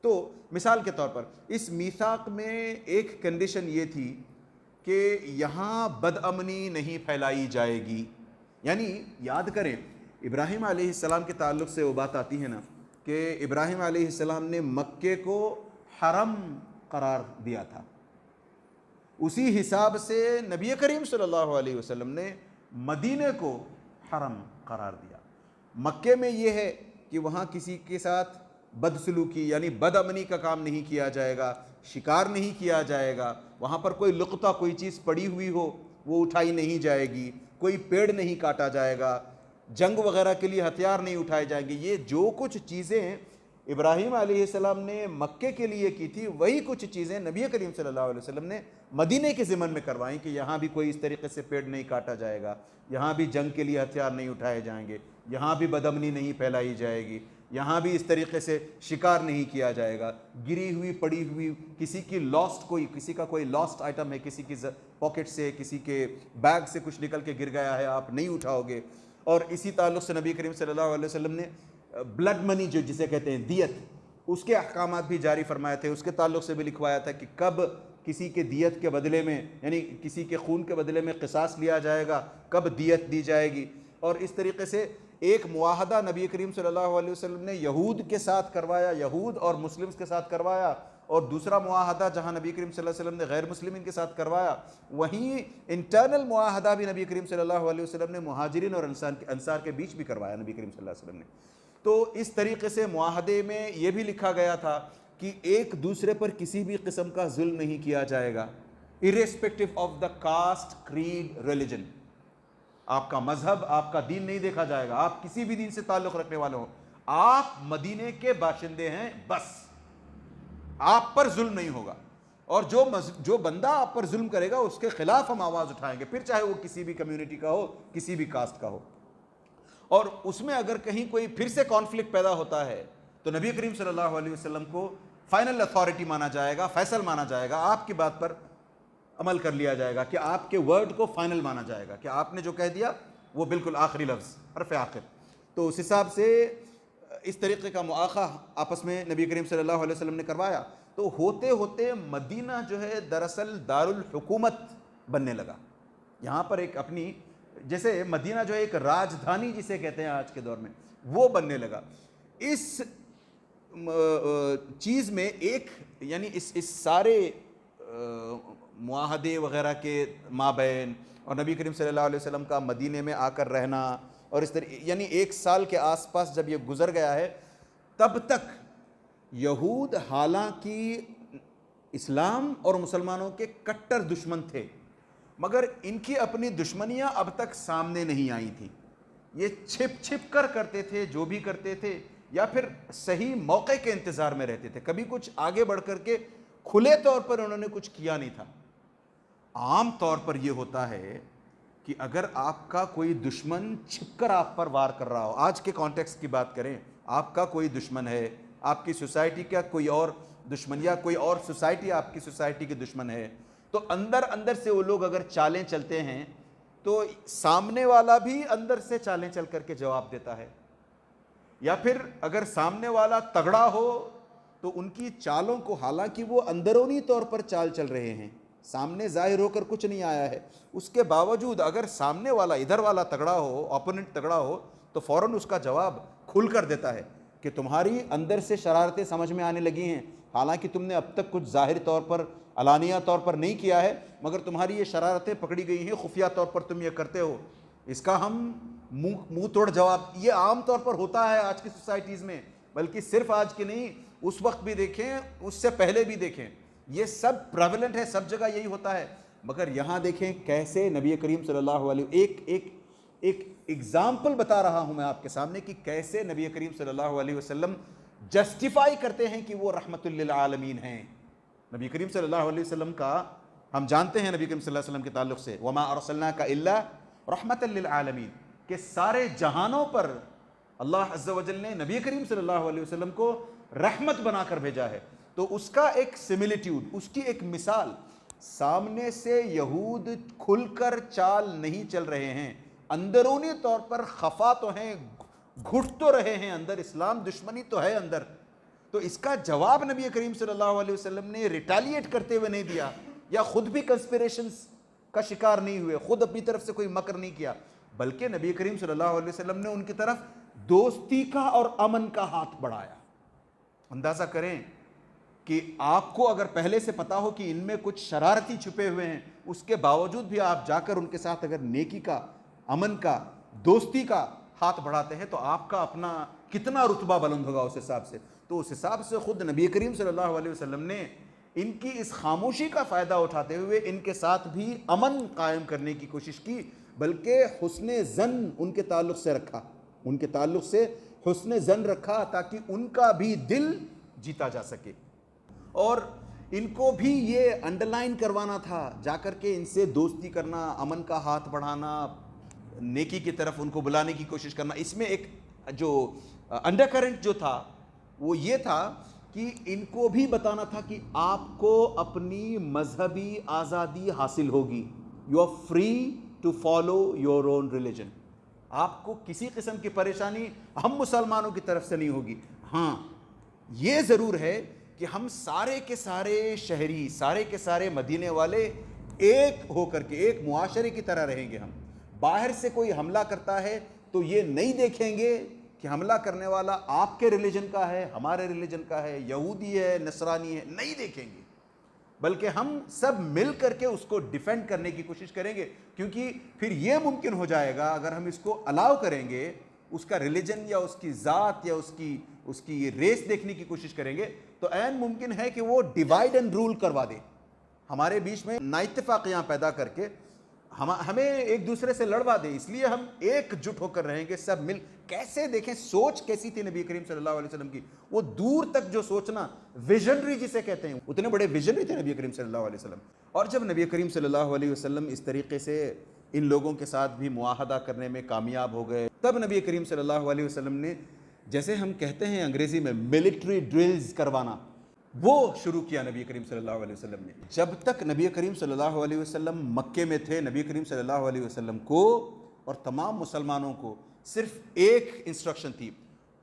تو مثال کے طور پر اس میثاق میں ایک کنڈیشن یہ تھی کہ یہاں بد امنی نہیں پھیلائی جائے گی، یعنی یاد کریں ابراہیم علیہ السلام کے تعلق سے وہ بات آتی ہے نا کہ ابراہیم علیہ السلام نے مکے کو حرم قرار دیا تھا، اسی حساب سے نبی کریم صلی اللہ علیہ وسلم نے مدینے کو حرم قرار دیا۔ مکے میں یہ ہے کہ وہاں کسی کے ساتھ بدسلوکی یعنی بد امنی کا کام نہیں کیا جائے گا، شکار نہیں کیا جائے گا، وہاں پر کوئی لقطہ کوئی چیز پڑی ہوئی ہو وہ اٹھائی نہیں جائے گی، کوئی پیڑ نہیں کاٹا جائے گا، جنگ وغیرہ کے لیے ہتھیار نہیں اٹھائے جائیں گے۔ یہ جو کچھ چیزیں ابراہیم علیہ السلام نے مکے کے لیے کی تھی وہی کچھ چیزیں نبی کریم صلی اللہ علیہ وسلم نے مدینے کے ضمن میں کروائیں کہ یہاں بھی کوئی اس طریقے سے پیڑ نہیں کاٹا جائے گا، یہاں بھی جنگ کے لیے ہتھیار نہیں اٹھائے جائیں گے، یہاں بھی بدامنی نہیں پھیلائی جائے گی، یہاں بھی اس طریقے سے شکار نہیں کیا جائے گا، گری ہوئی پڑی ہوئی کسی کی کسی کا کوئی لاسٹ آئٹم ہے، کسی کی پاکٹ سے کسی کے بیگ سے کچھ نکل کے گر گیا ہے آپ نہیں اٹھاؤ گے۔ اور اسی تعلق سے نبی کریم صلی اللہ علیہ وسلم نے بلڈ منی جسے کہتے ہیں دیت، اس کے احکامات بھی جاری فرمائے تھے، اس کے تعلق سے بھی لکھوایا تھا کہ کب کسی کے دیت کے بدلے میں یعنی کسی کے خون کے بدلے میں قصاص لیا جائے گا، کب دیت دی جائے گی۔ اور اس طریقے سے ایک معاہدہ نبی کریم صلی اللہ علیہ وسلم نے یہود کے ساتھ کروایا، یہود اور مسلمز کے ساتھ کروایا، اور دوسرا معاہدہ جہاں نبی کریم صلی اللہ علیہ وسلم نے غیر مسلمین کے ساتھ کروایا، وہیں انٹرنل معاہدہ بھی نبی کریم صلی اللہ علیہ وسلم نے مہاجرین اور انصار کے بیچ بھی کروایا نبی کریم صلی اللہ علیہ وسلم نے۔ تو اس طریقے سے معاہدے میں یہ بھی لکھا گیا تھا کہ ایک دوسرے پر کسی بھی قسم کا ظلم نہیں کیا جائے گا، irrespective of the caste, creed, religion۔ آپ کا مذہب، آپ کا دین نہیں دیکھا جائے گا، آپ کسی بھی دین سے تعلق رکھنے والے ہوں، آپ مدینے کے باشندے ہیں بس، آپ پر ظلم نہیں ہوگا، اور جو بندہ آپ پر ظلم کرے گا اس کے خلاف ہم آواز اٹھائیں گے، پھر چاہے وہ کسی بھی کمیونٹی کا ہو، کسی بھی کاسٹ کا ہو۔ اور اس میں اگر کہیں کوئی پھر سے کانفلکٹ پیدا ہوتا ہے تو نبی کریم صلی اللہ علیہ وسلم کو فائنل اتھارٹی مانا جائے گا، فیصل مانا جائے گا، آپ کی بات پر عمل کر لیا جائے گا، کہ آپ کے ورڈ کو فائنل مانا جائے گا، کہ آپ نے جو کہہ دیا وہ بالکل آخری لفظ، حرف آخر۔ تو اس حساب سے اس طریقے کا معاخہ آپس میں نبی کریم صلی اللہ علیہ وسلم نے کروایا، تو ہوتے ہوتے مدینہ جو ہے دراصل دارالحکومت بننے لگا۔ یہاں پر ایک اپنی، جیسے مدینہ جو ہے ایک راجدھانی جسے کہتے ہیں آج کے دور میں، وہ بننے لگا۔ اس چیز میں ایک، یعنی اس سارے معاہدے وغیرہ کے مابین اور نبی کریم صلی اللہ علیہ وسلم کا مدینے میں آ کر رہنا، اور اس طرح یعنی 1 سال کے آس پاس جب یہ گزر گیا ہے، تب تک یہود حالانکہ اسلام اور مسلمانوں کے کٹر دشمن تھے، مگر ان کی اپنی دشمنیاں اب تک سامنے نہیں آئی تھیں۔ یہ چھپ چھپ کر کرتے تھے جو بھی کرتے تھے، یا پھر صحیح موقع کے انتظار میں رہتے تھے، کبھی کچھ آگے بڑھ کر کے کھلے طور پر انہوں نے کچھ کیا نہیں تھا۔ عام طور پر یہ ہوتا ہے کہ اگر آپ کا کوئی دشمن چھپ کر آپ پر وار کر رہا ہو، آج کے کانٹیکسٹ کی بات کریں، آپ کا کوئی دشمن ہے، آپ کی سوسائٹی کا کوئی اور دشمن، یا کوئی اور سوسائٹی آپ کی سوسائٹی کے دشمن ہے، تو اندر اندر سے وہ لوگ اگر چالیں چلتے ہیں تو سامنے والا بھی اندر سے چالیں چل کر کے جواب دیتا ہے، یا پھر اگر سامنے والا تگڑا ہو تو ان کی چالوں کو، حالانکہ وہ اندرونی طور پر چال چل رہے ہیں، سامنے ظاہر ہو کر کچھ نہیں آیا ہے، اس کے باوجود اگر سامنے والا، ادھر والا تگڑا ہو، اپوننٹ تگڑا ہو، تو فوراً اس کا جواب کھل کر دیتا ہے کہ تمہاری اندر سے شرارتیں سمجھ میں آنے لگی ہیں، حالانکہ تم نے اب تک کچھ ظاہر طور پر، علانیہ طور پر نہیں کیا ہے، مگر تمہاری یہ شرارتیں پکڑی گئی ہیں، خفیہ طور پر تم یہ کرتے ہو، اس کا ہم منہ توڑ جواب۔ یہ عام طور پر ہوتا ہے آج کی سوسائٹیز میں، بلکہ صرف آج کی نہیں، اس وقت بھی دیکھیں، اس سے پہلے بھی دیکھیں، یہ سب پریولنٹ ہے، سب جگہ یہی ہوتا ہے۔ مگر یہاں دیکھیں کیسے نبی کریم صلی اللہ علیہ ایک ایگزامپل بتا رہا ہوں میں آپ کے سامنے، کہ کیسے نبی کریم صلی اللہ علیہ وسلم جسٹیفائی کرتے ہیں کہ وہ رحمت للعالمین ہیں۔ نبی کریم صلی اللہ علیہ وسلم کا ہم جانتے ہیں نبی کریم صلی اللہ علیہ وسلم کے تعلق سے، وما ارسلناک الا رحمت للعالمین، کہ سارے جہانوں پر اللہ عز و جل نے نبی کریم صلی اللہ علیہ وسلم کو رحمت بنا کر بھیجا ہے۔ تو اس کا ایک سملیٹیوڈ، اس کی ایک مثال، سامنے سے یہود کھل کر چال نہیں چل رہے ہیں، اندرونی طور پر خفا تو ہیں، گھٹ تو رہے ہیں اندر، اسلام دشمنی تو ہے اندر، تو اس کا جواب نبی کریم صلی اللہ علیہ وسلم نے ریٹیلیٹ کرتے ہوئے نہیں دیا، یا خود بھی کنسپریشنز کا شکار نہیں ہوئے، خود اپنی طرف سے کوئی مکر نہیں کیا، بلکہ نبی کریم صلی اللہ علیہ وسلم نے ان کی طرف دوستی کا اور امن کا ہاتھ بڑھایا۔ اندازہ کریں کہ آپ کو اگر پہلے سے پتا ہو کہ ان میں کچھ شرارتی چھپے ہوئے ہیں، اس کے باوجود بھی آپ جا کر ان کے ساتھ اگر نیکی کا، امن کا، دوستی کا ہاتھ بڑھاتے ہیں، تو آپ کا اپنا کتنا رتبہ بلند ہوگا اس حساب سے۔ تو اس حساب سے خود نبی کریم صلی اللہ علیہ وسلم نے ان کی اس خاموشی کا فائدہ اٹھاتے ہوئے ان کے ساتھ بھی امن قائم کرنے کی کوشش کی، بلکہ حسن ظن ان کے تعلق سے رکھا، ان کے تعلق سے حسن ظن رکھا، تاکہ ان کا بھی دل جیتا جا سکے۔ اور ان کو بھی یہ انڈرلائن کروانا تھا، جا کر کے ان سے دوستی کرنا، امن کا ہاتھ بڑھانا، نیکی کی طرف ان کو بلانے کی کوشش کرنا۔ اس میں ایک جو انڈر کرنٹ جو تھا وہ یہ تھا کہ ان کو بھی بتانا تھا کہ آپ کو اپنی مذہبی آزادی حاصل ہوگی، you are free to follow your own religion, آپ کو کسی قسم کی پریشانی ہم مسلمانوں کی طرف سے نہیں ہوگی۔ ہاں یہ ضرور ہے کہ ہم سارے کے سارے شہری، سارے کے سارے مدینے والے ایک ہو کر کے ایک معاشرے کی طرح رہیں گے۔ ہم باہر سے کوئی حملہ کرتا ہے تو یہ نہیں دیکھیں گے کہ حملہ کرنے والا آپ کے ریلیجن کا ہے، ہمارے ریلیجن کا ہے، یہودی ہے، نصرانی ہے، نہیں دیکھیں گے، بلکہ ہم سب مل کر کے اس کو ڈیفینڈ کرنے کی کوشش کریں گے، کیونکہ پھر یہ ممکن ہو جائے گا اگر ہم اس کو الاؤ کریں گے، اس کا ریلیجن یا اس کی ذات یا اس کی ریس دیکھنے کی کوشش کریں گے، تو عین ممکن ہے کہ وہ ڈیوائیڈ اینڈ رول کروا دے، ہمارے بیچ میں نا اتفاقیاں پیدا کر کے ہمیں ایک دوسرے سے لڑوا دے، اس لیے ہم ایک جٹ ہو کر رہیں گے سب مل. کیسے دیکھیں سوچ کیسی تھی نبی کریم صلی اللہ علیہ وسلم کی، وہ دور تک جو سوچنا، ویژنری جسے کہتے ہیں، اتنے بڑے ویژنری تھے نبی کریم صلی اللہ علیہ وسلم. اور جب نبی کریم صلی اللہ علیہ وسلم اس طریقے سے ان لوگوں کے ساتھ بھی معاہدہ کرنے میں کامیاب ہو گئے، تب نبی کریم صلی اللہ علیہ وسلم نے، جیسے ہم کہتے ہیں انگریزی میں ملٹری ڈرلز کروانا، وہ شروع کیا نبی کریم صلی اللہ علیہ وسلم نے. جب تک نبی کریم صلی اللہ علیہ وسلم مکے میں تھے، نبی کریم صلی اللہ علیہ وسلم کو اور تمام مسلمانوں کو صرف ایک انسٹرکشن تھی،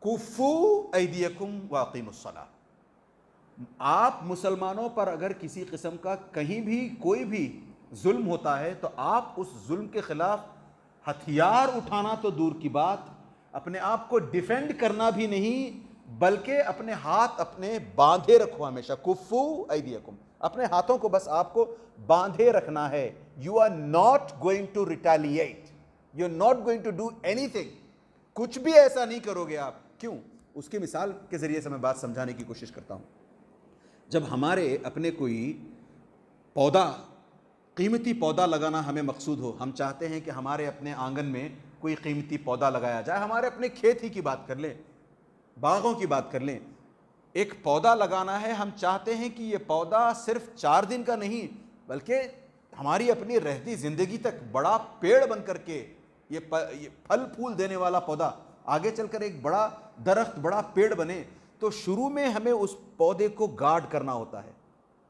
کفو ایدیکم واقیموا الصلاۃ. آپ مسلمانوں پر اگر کسی قسم کا کہیں بھی کوئی بھی ظلم ہوتا ہے تو آپ اس ظلم کے خلاف ہتھیار اٹھانا تو دور کی بات، اپنے آپ کو ڈیفینڈ کرنا بھی نہیں، بلکہ اپنے ہاتھ اپنے باندھے رکھو ہمیشہ. کفو ایدیکم، اپنے ہاتھوں کو بس آپ کو باندھے رکھنا ہے. You are not going to retaliate, you are not going to do anything, کچھ بھی ایسا نہیں کرو گے آپ. کیوں؟ اس کی مثال کے ذریعے سے میں بات سمجھانے کی کوشش کرتا ہوں. جب ہمارے اپنے کوئی پودا، قیمتی پودا لگانا ہمیں مقصود ہو، ہم چاہتے ہیں کہ ہمارے اپنے آنگن میں کوئی قیمتی پودا لگایا جائے، ہمارے اپنے کھیت ہی کی بات کر لیں، باغوں کی بات کر لیں، ایک پودا لگانا ہے، ہم چاہتے ہیں کہ یہ پودا صرف 4 دن کا نہیں بلکہ ہماری اپنی رہتی زندگی تک بڑا پیڑ بن کر کے یہ پھل پھول دینے والا پودا آگے چل کر ایک بڑا درخت، بڑا پیڑ بنے. تو شروع میں ہمیں اس پودے کو گارڈ کرنا ہوتا ہے.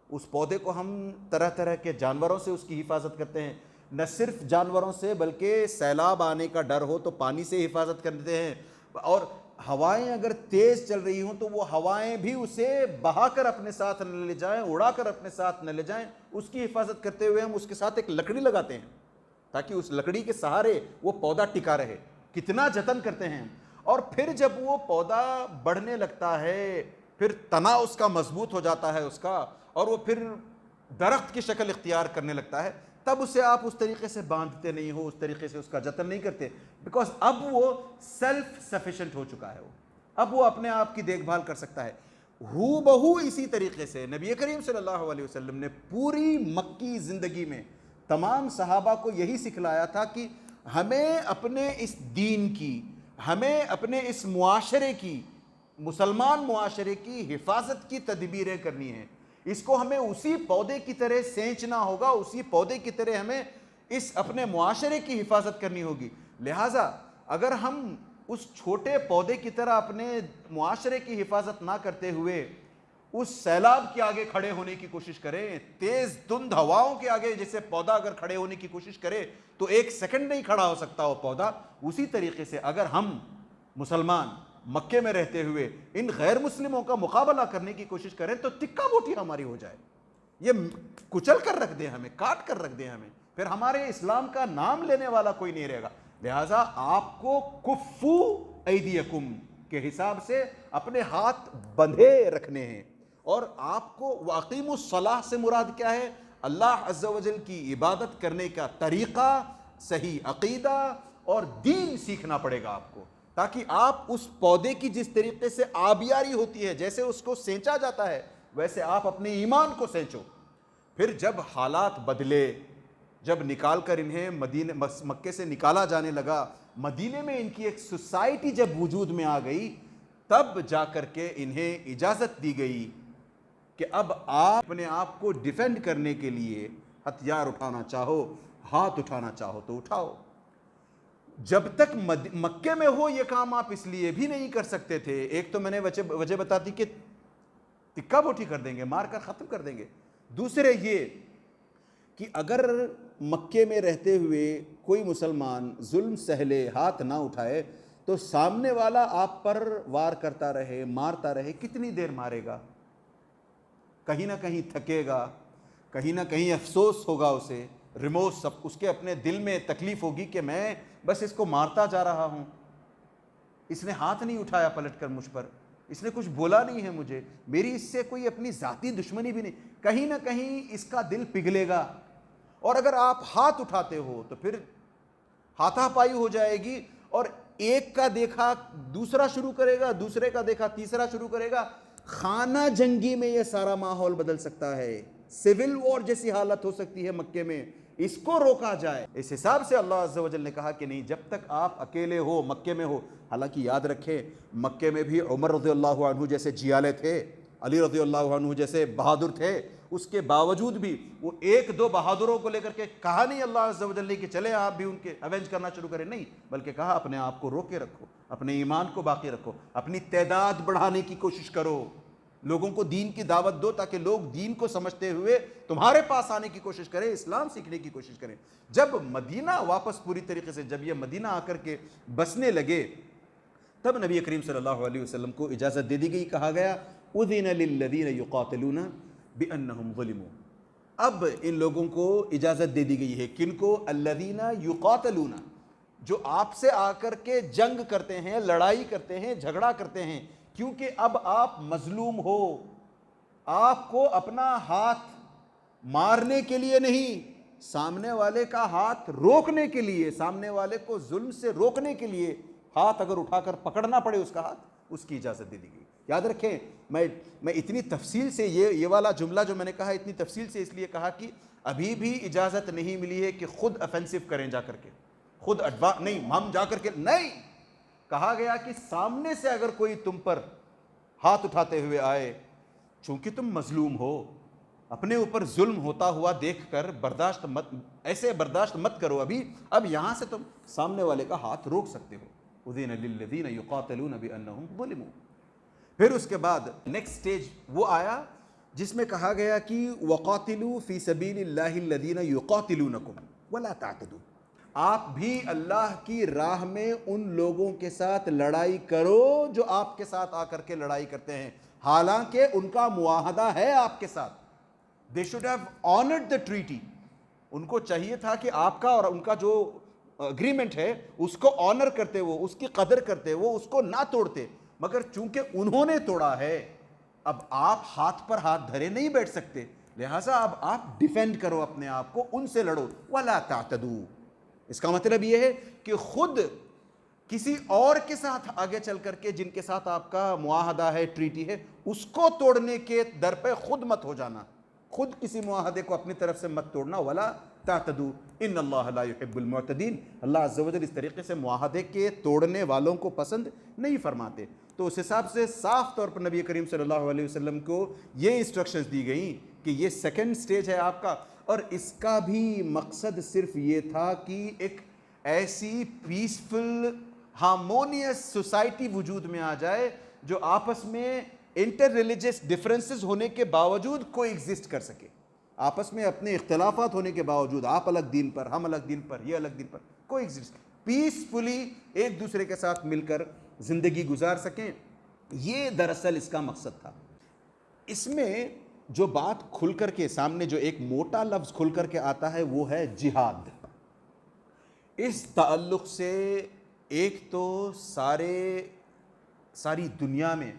اس پودے کو ہم طرح طرح کے جانوروں سے اس کی حفاظت کرتے ہیں، نہ صرف جانوروں سے بلکہ سیلاب آنے کا ڈر ہو تو پانی سے حفاظت کرتے ہیں، اور ہوائیں اگر تیز چل رہی ہوں تو وہ ہوائیں بھی اسے بہا کر اپنے ساتھ نہ لے جائیں، اڑا کر اپنے ساتھ نہ لے جائیں. اس کی حفاظت کرتے ہوئے ہم اس کے ساتھ ایک لکڑی لگاتے ہیں تاکہ اس لکڑی کے سہارے وہ پودا ٹکا رہے. کتنا جتن کرتے ہیں. اور پھر جب وہ پودا بڑھنے لگتا ہے، پھر تنا اس کا مضبوط ہو جاتا ہے اس کا، اور وہ پھر درخت کی شکل اختیار کرنے لگتا ہے، تب اسے آپ اس طریقے سے باندھتے نہیں ہو، اس طریقے سے اس کا جتن نہیں کرتے، بیکاز اب وہ سیلف سفیشینٹ ہو چکا ہے. اب وہ اپنے آپ کی دیکھ بھال کر سکتا ہے. ہو بہو اسی طریقے سے نبی کریم صلی اللہ علیہ وسلم نے پوری مکی زندگی میں تمام صحابہ کو یہی سکھلایا تھا کہ ہمیں اپنے اس دین کی، ہمیں اپنے اس معاشرے کی، مسلمان معاشرے کی حفاظت کی تدبیریں کرنی ہیں. اس کو ہمیں اسی پودے کی طرح سینچنا ہوگا، اسی پودے کی طرح ہمیں اس اپنے معاشرے کی حفاظت کرنی ہوگی. لہٰذا اگر ہم اس چھوٹے پودے کی طرح اپنے معاشرے کی حفاظت نہ کرتے ہوئے اس سیلاب کے آگے کھڑے ہونے کی کوشش کریں، تیز دھند ہواؤں کے آگے جیسے پودا اگر کھڑے ہونے کی کوشش کرے تو 1 سیکنڈ نہیں کھڑا ہو سکتا وہ پودا، اسی طریقے سے اگر ہم مسلمان مکے میں رہتے ہوئے ان غیر مسلموں کا مقابلہ کرنے کی کوشش کریں تو تکا بوٹی ہماری ہو جائے، یہ کچل کر رکھ دیں ہمیں، کاٹ کر رکھ دیں ہمیں، پھر ہمارے اسلام کا نام لینے والا کوئی نہیں رہے گا. لہٰذا آپ کو کفو ایدیکم کے حساب سے اپنے ہاتھ بندھے رکھنے ہیں. اور آپ کو واقیم الصلاح سے مراد کیا ہے؟ اللہ عز و جل کی عبادت کرنے کا طریقہ، صحیح عقیدہ اور دین سیکھنا پڑے گا آپ کو، تاکہ آپ اس پودے کی جس طریقے سے آبیاری ہوتی ہے، جیسے اس کو سینچا جاتا ہے، ویسے آپ اپنے ایمان کو سینچو. پھر جب حالات بدلے، جب نکال کر انہیں مکے سے نکالا جانے لگا، مدینے میں ان کی ایک سوسائٹی جب وجود میں آ گئی، تب جا کر کے انہیں اجازت دی گئی کہ اب آپ اپنے آپ کو ڈیفینڈ کرنے کے لیے ہتھیار اٹھانا چاہو، ہاتھ اٹھانا چاہو تو اٹھاؤ. جب تک مکے میں ہو یہ کام آپ اس لیے بھی نہیں کر سکتے تھے. ایک تو میں نے وجہ بتا دی کہ تکا بوٹی کر دیں گے، مار کر ختم کر دیں گے. دوسرے یہ کہ اگر مکے میں رہتے ہوئے کوئی مسلمان ظلم سہلے، ہاتھ نہ اٹھائے، تو سامنے والا آپ پر وار کرتا رہے، مارتا رہے، کتنی دیر مارے گا؟ کہیں نہ کہیں تھکے گا، کہیں نہ کہیں افسوس ہوگا اسے، ریموس، سب اس کے اپنے دل میں تکلیف ہوگی کہ میں بس اس کو مارتا جا رہا ہوں، اس نے ہاتھ نہیں اٹھایا پلٹ کر مجھ پر، اس نے کچھ بولا نہیں ہے مجھے، میری اس سے کوئی اپنی ذاتی دشمنی بھی نہیں. کہیں نہ کہیں اس کا دل پگھلے گا. اور اگر آپ ہاتھ اٹھاتے ہو تو پھر ہاتھا پائی ہو جائے گی، اور ایک کا دیکھا دوسرا شروع کرے گا، دوسرے کا دیکھا تیسرا شروع کرے گا. خانہ جنگی میں یہ سارا ماحول بدل سکتا ہے، سول وار جیسی حالت ہو سکتی ہے مکے میں. اس کو روکا جائے۔ اس حساب سے اللہ عز و جل نے کہا کہ نہیں، جب تک آپ اکیلے ہو، مکے میں ہو۔ حالانکہ یاد رکھیں مکے میں بھی عمر رضی اللہ عنہ جیسے جیالے تھے، علی رضی اللہ عنہ جیسے بہادر تھے، اس کے باوجود بھی وہ ایک دو بہادروں کو لے کر کے کہا نہیں اللہ عز و جل نے کہ چلے آپ بھی ان کے اوینج کرنا شروع کریں، نہیں، بلکہ کہا اپنے آپ کو روکے رکھو، اپنے ایمان کو باقی رکھو، اپنی تعداد بڑھانے کی کوشش کرو، لوگوں کو دین کی دعوت دو تاکہ لوگ دین کو سمجھتے ہوئے تمہارے پاس آنے کی کوشش کریں، اسلام سیکھنے کی کوشش کریں۔ جب مدینہ واپس پوری طریقے سے جب یہ مدینہ آ کر کے بسنے لگے، تب نبی کریم صلی اللہ علیہ وسلم کو اجازت دے دی گئی، کہا گیا اذن للذین یقاتلون بانہم ظلموا۔ اب ان لوگوں کو اجازت دے دی گئی ہے، کن کو؟ الذین یقاتلون، جو آپ سے آ کر کے جنگ کرتے ہیں، لڑائی کرتے ہیں، جھگڑا کرتے ہیں، کیونکہ اب آپ مظلوم ہو، آپ کو اپنا ہاتھ مارنے کے لیے نہیں، سامنے والے کا ہاتھ روکنے کے لیے، سامنے والے کو ظلم سے روکنے کے لیے ہاتھ اگر اٹھا کر پکڑنا پڑے اس کا ہاتھ، اس کی اجازت دے دی گئی۔ یاد رکھیں میں اتنی تفصیل سے یہ والا جملہ جو میں نے کہا اتنی تفصیل سے اس لیے کہا کہ ابھی بھی اجازت نہیں ملی ہے کہ خود افینسو کریں جا کر کے، خود نہیں ہم جا کر کے، نہیں، کہا گیا کہ سامنے سے اگر کوئی تم پر ہاتھ اٹھاتے ہوئے آئے، چونکہ تم مظلوم ہو، اپنے اوپر ظلم ہوتا ہوا دیکھ کر ایسے برداشت مت کرو، اب یہاں سے تم سامنے والے کا ہاتھ روک سکتے ہو۔ اذن للذین یقاتلون بانہم ظلموا۔ پھر اس کے بعد نیکسٹ سٹیج وہ آیا جس میں کہا گیا کہ وقاتلوا فی سبیل اللہ الذین یقاتلونکم ولا تعتدوا، آپ بھی اللہ کی راہ میں ان لوگوں کے ساتھ لڑائی کرو جو آپ کے ساتھ آ کر کے لڑائی کرتے ہیں، حالانکہ ان کا معاہدہ ہے آپ کے ساتھ۔ They should have honored the treaty۔ ان کو چاہیے تھا کہ آپ کا اور ان کا جو اگریمنٹ ہے اس کو آنر کرتے، وہ اس کی قدر کرتے، وہ اس کو نہ توڑتے، مگر چونکہ انہوں نے توڑا ہے، اب آپ ہاتھ پر ہاتھ دھرے نہیں بیٹھ سکتے، لہٰذا اب آپ ڈیفینڈ کرو اپنے آپ کو، ان سے لڑو۔ وَلَا تَعْتَدُوا، اس کا مطلب یہ ہے کہ خود کسی اور کے ساتھ آگے چل کر کے جن کے ساتھ آپ کا معاہدہ ہے، ٹریٹی ہے، اس کو توڑنے کے در پہ خود مت ہو جانا، خود کسی معاہدے کو اپنی طرف سے مت توڑنا۔ ولا تعتدوا ان اللہ لا يحب المعتدین، اللہ عز و جل اس طریقے سے معاہدے کے توڑنے والوں کو پسند نہیں فرماتے۔ تو اس حساب سے صاف طور پر نبی کریم صلی اللہ علیہ وسلم کو یہ انسٹرکشنز دی گئیں کہ یہ سیکنڈ سٹیج ہے آپ کا، اور اس کا بھی مقصد صرف یہ تھا کہ ایک ایسی پیسفل ہارمونیس سوسائٹی وجود میں آ جائے جو آپس میں انٹر ریلیجس ڈفرینسز ہونے کے باوجود کو ایگزسٹ کر سکے، آپس میں اپنے اختلافات ہونے کے باوجود، آپ الگ دین پر، ہم الگ دین پر، یہ الگ دین پر، کو ایگزسٹ پیسفلی ایک دوسرے کے ساتھ مل کر زندگی گزار سکیں۔ یہ دراصل اس کا مقصد تھا۔ اس میں جو بات کھل کر کے سامنے، جو ایک موٹا لفظ کھل کر کے آتا ہے وہ ہے جہاد۔ اس تعلق سے ایک تو ساری دنیا میں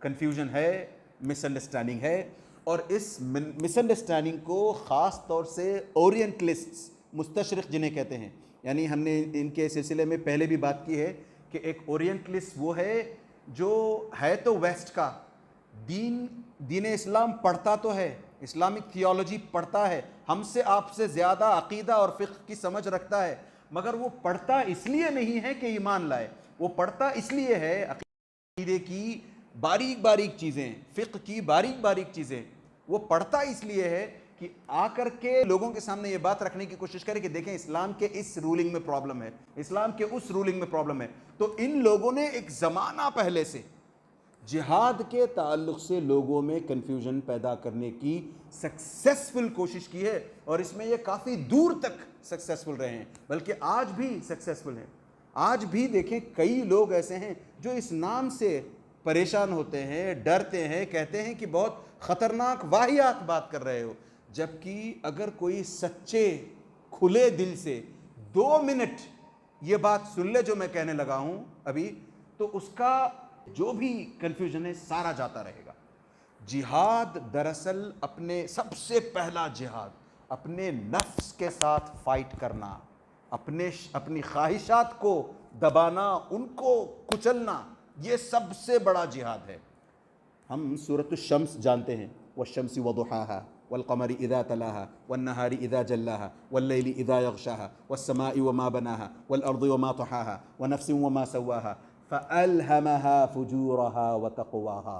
کنفیوژن ہے، مس انڈرسٹینڈنگ ہے، اور اس مس انڈرسٹینڈنگ کو خاص طور سے اورینٹلسٹس، مستشرق جنہیں کہتے ہیں، یعنی ہم نے ان کے سلسلے میں پہلے بھی بات کی ہے کہ ایک اورینٹلسٹ وہ ہے جو ہے تو ویسٹ کا، دین اسلام پڑھتا تو ہے، اسلامک تھیولوجی پڑھتا ہے، ہم سے آپ سے زیادہ عقیدہ اور فقہ کی سمجھ رکھتا ہے، مگر وہ پڑھتا اس لیے نہیں ہے کہ ایمان لائے، وہ پڑھتا اس لیے ہے عقیدے کی باریک باریک چیزیں، فقہ کی باریک باریک چیزیں، وہ پڑھتا اس لیے ہے کہ آ کر کے لوگوں کے سامنے یہ بات رکھنے کی کوشش کرے کہ دیکھیں اسلام کے اس رولنگ میں پرابلم ہے، اسلام کے اس رولنگ میں پرابلم ہے۔ تو ان لوگوں نے ایک زمانہ پہلے سے جہاد کے تعلق سے لوگوں میں کنفیوژن پیدا کرنے کی سکسیسفل کوشش کی ہے، اور اس میں یہ کافی دور تک سکسیسفل رہے ہیں، بلکہ آج بھی سکسیسفل ہیں۔ آج بھی دیکھیں کئی لوگ ایسے ہیں جو اس نام سے پریشان ہوتے ہیں، ڈرتے ہیں، کہتے ہیں کہ بہت خطرناک واہیات بات کر رہے ہو، جبکہ اگر کوئی سچے کھلے دل سے 2 منٹ یہ بات سن لے جو میں کہنے لگا ہوں ابھی، تو اس کا جو بھی کنفیوژن ہے سارا جاتا رہے گا۔ جہاد دراصل سب سے پہلا جہاد اپنے نفس کے ساتھ فائٹ کرنا، اپنی خواہشات کو دبانا، ان کو کچلنا، یہ سب سے بڑا جہاد ہے۔ ہم سورۃ الشمس جانتے ہیں، والشمس وضحاها، والقمر اذا تلاها والنهار اذا جلاها والليل اذا يغشاها والسماء وما بناها والارض وما طحاها ونفس وما سواها فالهمها فجورها وتقواها.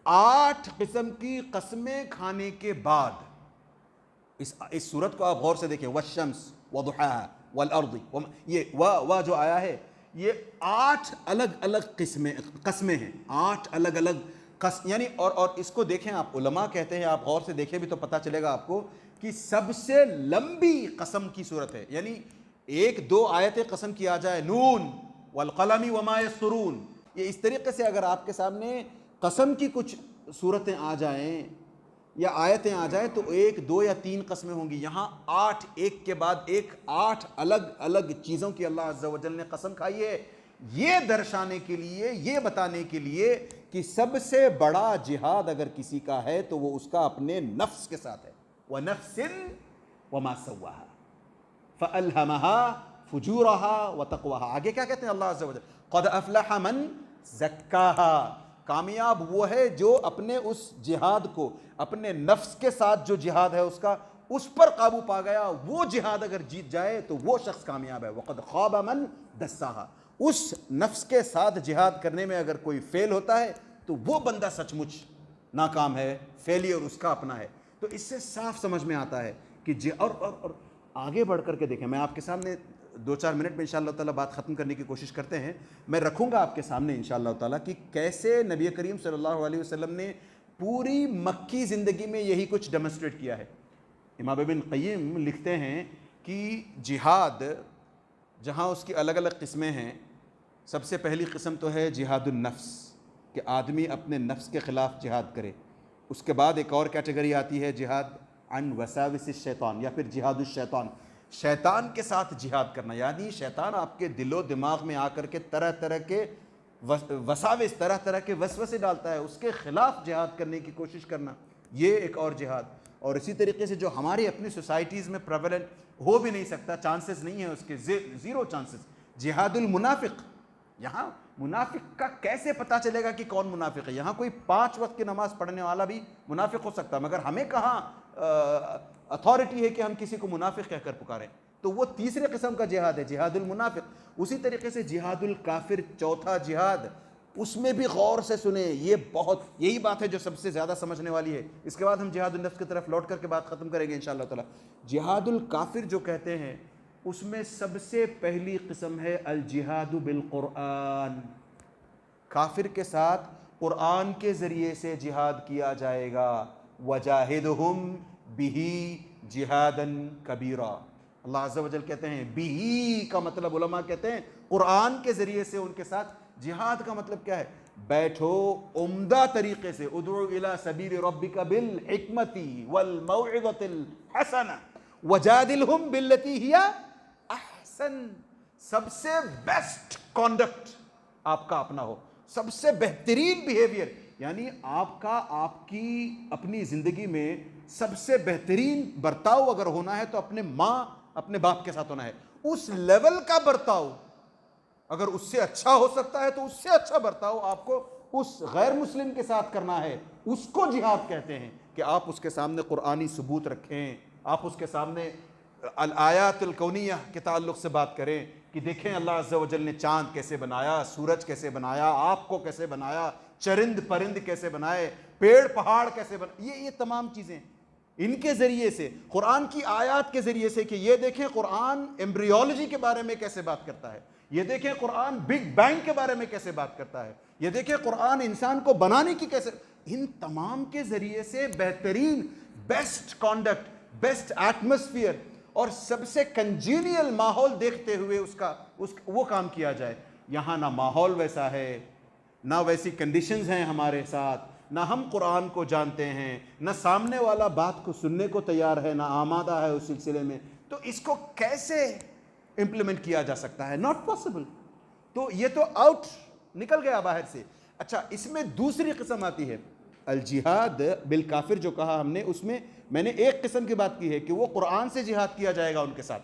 8 قسم کی قسمیں کھانے کے بعد اس صورت کو آپ غور سے دیکھیں, والشمس وضحاها والارض یہ وا جو آیا ہے یہ 8 الگ الگ قسمیں ہیں, 8 الگ الگ یعنی اور اس کو دیکھیں آپ, علماء کہتے ہیں, آپ غور سے دیکھیں بھی تو پتہ چلے گا آپ کو کہ سب سے لمبی قسم کی صورت ہے. یعنی 1-2 آیتیں قسم کی آ جائے, نون والقلم وما یسطرون, یہ اس طریقے سے اگر آپ کے سامنے قسم کی کچھ صورتیں آ جائیں یا آیتیں آ جائیں تو 1, 2 یا 3 قسمیں ہوں گی. یہاں 8 ایک کے بعد ایک 8 الگ الگ چیزوں کی اللہ عز و جل نے قسم کھائی ہے, یہ درشانے کے لیے, یہ بتانے کے لیے کہ سب سے بڑا جہاد اگر کسی کا ہے تو وہ اس کا اپنے نفس کے ساتھ ہے. وَنَفْسٍ وَمَا سَوَّاهَا فَأَلْهَمَهَا فُجُورَهَا وَتَقْوَاهَا. آگے کیا کہتے ہیں اللہ عز و جل, قَدْ أَفْلَحَ مَنْ زَكَّاهَا, کامیاب وہ ہے جو اپنے اس جہاد کو, اپنے نفس کے ساتھ جو جہاد ہے اس پر قابو پا گیا, وہ جہاد اگر جیت جائے تو وہ شخص کامیاب ہے. وَقَدْ خَابَ مَنْ دَسَّاهَا, اس نفس کے ساتھ جہاد کرنے میں اگر کوئی فیل ہوتا ہے تو وہ بندہ سچ مچ ناکام ہے, فیلئر اس کا اپنا ہے. تو اس سے صاف سمجھ میں آتا ہے کہ اور آگے بڑھ کر کے دیکھیں, میں آپ کے سامنے 2-4 منٹ میں انشاءاللہ تعالیٰ بات ختم کرنے کی کوشش کرتے ہیں, میں رکھوں گا آپ کے سامنے انشاءاللہ تعالیٰ کہ کیسے نبی کریم صلی اللہ علیہ وسلم نے پوری مکی زندگی میں یہی کچھ ڈیمونسٹریٹ کیا ہے. امام ابن قیم لکھتے ہیں کہ جہاد جہاں اس کی الگ الگ قسمیں ہیں, سب سے پہلی قسم تو ہے جہاد النفس, کہ آدمی اپنے نفس کے خلاف جہاد کرے. اس کے بعد ایک اور کیٹیگری آتی ہے جہاد عن وساوس الشیطان, یا پھر جہاد الشیطان, شیطان کے ساتھ جہاد کرنا. یعنی شیطان آپ کے دل و دماغ میں آ کر کے طرح طرح کے وساوس, طرح طرح کے وسوسے ڈالتا ہے, اس کے خلاف جہاد کرنے کی کوشش کرنا, یہ ایک اور جہاد. اور اسی طریقے سے جو ہماری اپنی سوسائٹیز میں پریولنٹ ہو بھی نہیں سکتا, چانسز نہیں ہیں اس کے, 0 چانسز, جہاد المنافق. یہاں منافق کا کیسے پتہ چلے گا کہ کون منافق ہے؟ یہاں کوئی 5 وقت کی نماز پڑھنے والا بھی منافق ہو سکتا ہے, مگر ہمیں کہاں اتھارٹی ہے کہ ہم کسی کو منافق کہہ کر پکاریں؟ تو وہ تیسرے قسم کا جہاد ہے, جہاد المنافق. اسی طریقے سے جہاد الکافر, چوتھا جہاد, اس میں بھی غور سے سنیں, یہ یہی بات ہے جو سب سے زیادہ سمجھنے والی ہے. اس کے بعد ہم جہاد النفس کی طرف لوٹ کر کے بات ختم کریں گے انشاءاللہ تعالی. جہاد الکافر جو کہتے ہیں اس میں سب سے پہلی قسم ہے الجہاد بالقرآن, کافر کے ساتھ قرآن کے ذریعے سے جہاد کیا جائے گا. وجاہدہم بہی جہادا کبیرا. اللہ عز و جل کہتے ہیں بہی کا مطلب, علماء کہتے ہیں قرآن کے ذریعے سے ان کے ساتھ جہاد کا مطلب کیا ہے؟ بیٹھو عمدہ طریقے سے, ادعو الی سبیل ربک بالحکمت والموعظۃ الحسنہ وجادلہم باللتی ہی احسن. سب سے بیسٹ کانڈکٹ آپ کا اپنا ہو, سب سے بہترین بیہیویئر, یعنی آپ کا, آپ کی اپنی زندگی میں سب سے بہترین برتاؤ اگر ہونا ہے تو اپنے ماں, اپنے باپ کے ساتھ ہونا ہے. اس لیول کا برتاؤ اگر اس سے اچھا ہو سکتا ہے تو اس سے اچھا برتاؤ آپ کو اس غیر مسلم کے ساتھ کرنا ہے. اس کو جہاد کہتے ہیں کہ آپ اس کے سامنے قرآنی ثبوت رکھیں, آپ اس کے سامنے الآیات الکونیہ کے تعلق سے بات کریں کہ دیکھیں اللہ عز و جل نے چاند کیسے بنایا, سورج کیسے بنایا, آپ کو کیسے بنایا, چرند پرند کیسے بنائے, پیڑ پہاڑ کیسے بنائے. یہ تمام چیزیں ان کے ذریعے سے, قرآن کی آیات کے ذریعے سے, کہ یہ دیکھیں قرآن ایمبریولوجی کے بارے میں کیسے بات کرتا ہے, یہ دیکھیں قرآن بگ بینگ کے بارے میں کیسے بات کرتا ہے, یہ دیکھیں قرآن انسان کو بنانے کی کیسے. ان تمام کے ذریعے سے بہترین, بیسٹ کانڈکٹ, بیسٹ ایٹماسفیئر اور سب سے کنجینیل ماحول دیکھتے ہوئے وہ کام کیا جائے. یہاں نہ ماحول ویسا ہے, نہ ویسی کنڈیشنز ہیں ہمارے ساتھ, نہ ہم قرآن کو جانتے ہیں, نہ سامنے والا بات کو سننے کو تیار ہے, نہ آمادہ ہے اس سلسلے میں. تو اس کو کیسے امپلیمنٹ کیا جا سکتا ہے؟ Not possible. تو یہ تو آؤٹ نکل گیا باہر سے. اچھا, اس میں دوسری قسم آتی ہے الجہاد بالکافر جو کہا ہم نے, اس میں میں نے ایک قسم کی بات کی ہے کہ وہ قرآن سے جہاد کیا جائے گا ان کے ساتھ,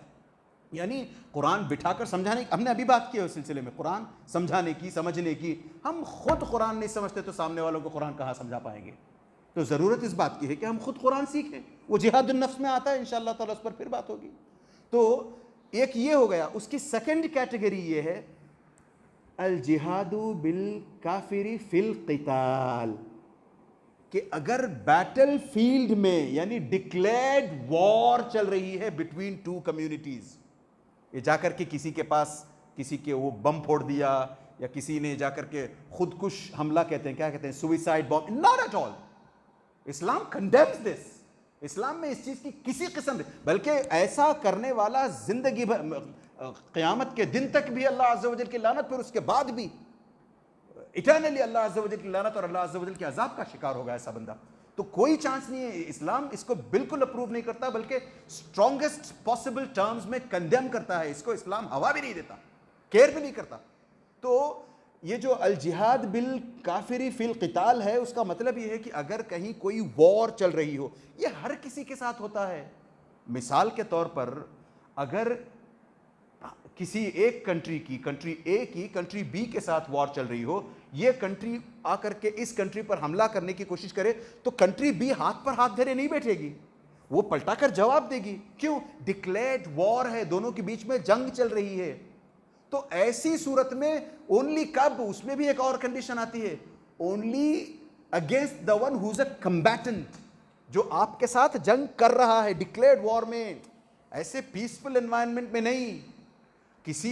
یعنی قرآن بٹھا کر سمجھانے. ہم نے ابھی بات کی ہے اس سلسلے میں, قرآن سمجھانے کی, سمجھنے کی. ہم خود قرآن نہیں سمجھتے تو سامنے والوں کو قرآن کہاں سمجھا پائیں گے؟ تو ضرورت اس بات کی ہے کہ ہم خود قرآن سیکھیں. وہ جہاد النفس میں آتا ہے, انشاءاللہ تعالیٰ اس پر پھر بات ہوگی. تو ایک یہ ہو گیا. اس کی سیکنڈ کیٹیگری یہ ہے الجہاد بالکافر فی القتال, کہ اگر بیٹل فیلڈ میں یعنی ڈکلیئرڈ وار چل رہی ہے بٹوین ٹو کمیونٹیز, یہ جا کر کے کسی کے پاس کسی کے وہ بم پھوڑ دیا, یا کسی نے جا کر کے خودکش حملہ کہتے ہیں, کیا کہتے ہیں, suicide bomb, not at all. اسلام کنڈیمز دس. اسلام میں اس چیز کی کسی قسم سے, بلکہ ایسا کرنے والا زندگی قیامت کے دن تک بھی اللہ عز و جل کی لعنت, پھر اس کے بعد بھی ایٹرنلی اللہ عز و جل کی لعنت اور اللہ عز و جل کے عذاب کا شکار ہوگا ایسا بندہ. تو کوئی چانس نہیں ہے. اسلام اس کو بالکل اپروو نہیں کرتا, بلکہ اسٹرانگسٹ پاسبل ٹرمز میں کنڈیم کرتا ہے. اس کو اسلام ہوا بھی نہیں دیتا, کیئر بھی نہیں کرتا. تو یہ جو الجہاد بالکافر فی القتال ہے, اس کا مطلب یہ ہے کہ اگر کہیں کوئی وار چل رہی ہو, یہ ہر کسی کے ساتھ ہوتا ہے. مثال کے طور پر اگر کسی ایک کنٹری اے کی کنٹری بی کے ساتھ وار چل رہی ہو, یہ کنٹری آ کر کے اس کنٹری پر حملہ کرنے کی کوشش کرے, تو کنٹری بی ہاتھ پر ہاتھ دھرے نہیں بیٹھے گی, وہ پلٹا کر جواب دے گی. کیوں؟ ڈکلیئرڈ وار ہے, دونوں کے بیچ میں جنگ چل رہی ہے. تو ایسی صورت میں اونلی کب, اس میں بھی ایک اور کنڈیشن آتی ہے, only against the one who's a combatant, جو آپ کے ساتھ جنگ کر رہا ہے ڈکلیئرڈ وار میں. ایسے پیسفل انوائرمنٹ میں نہیں, کسی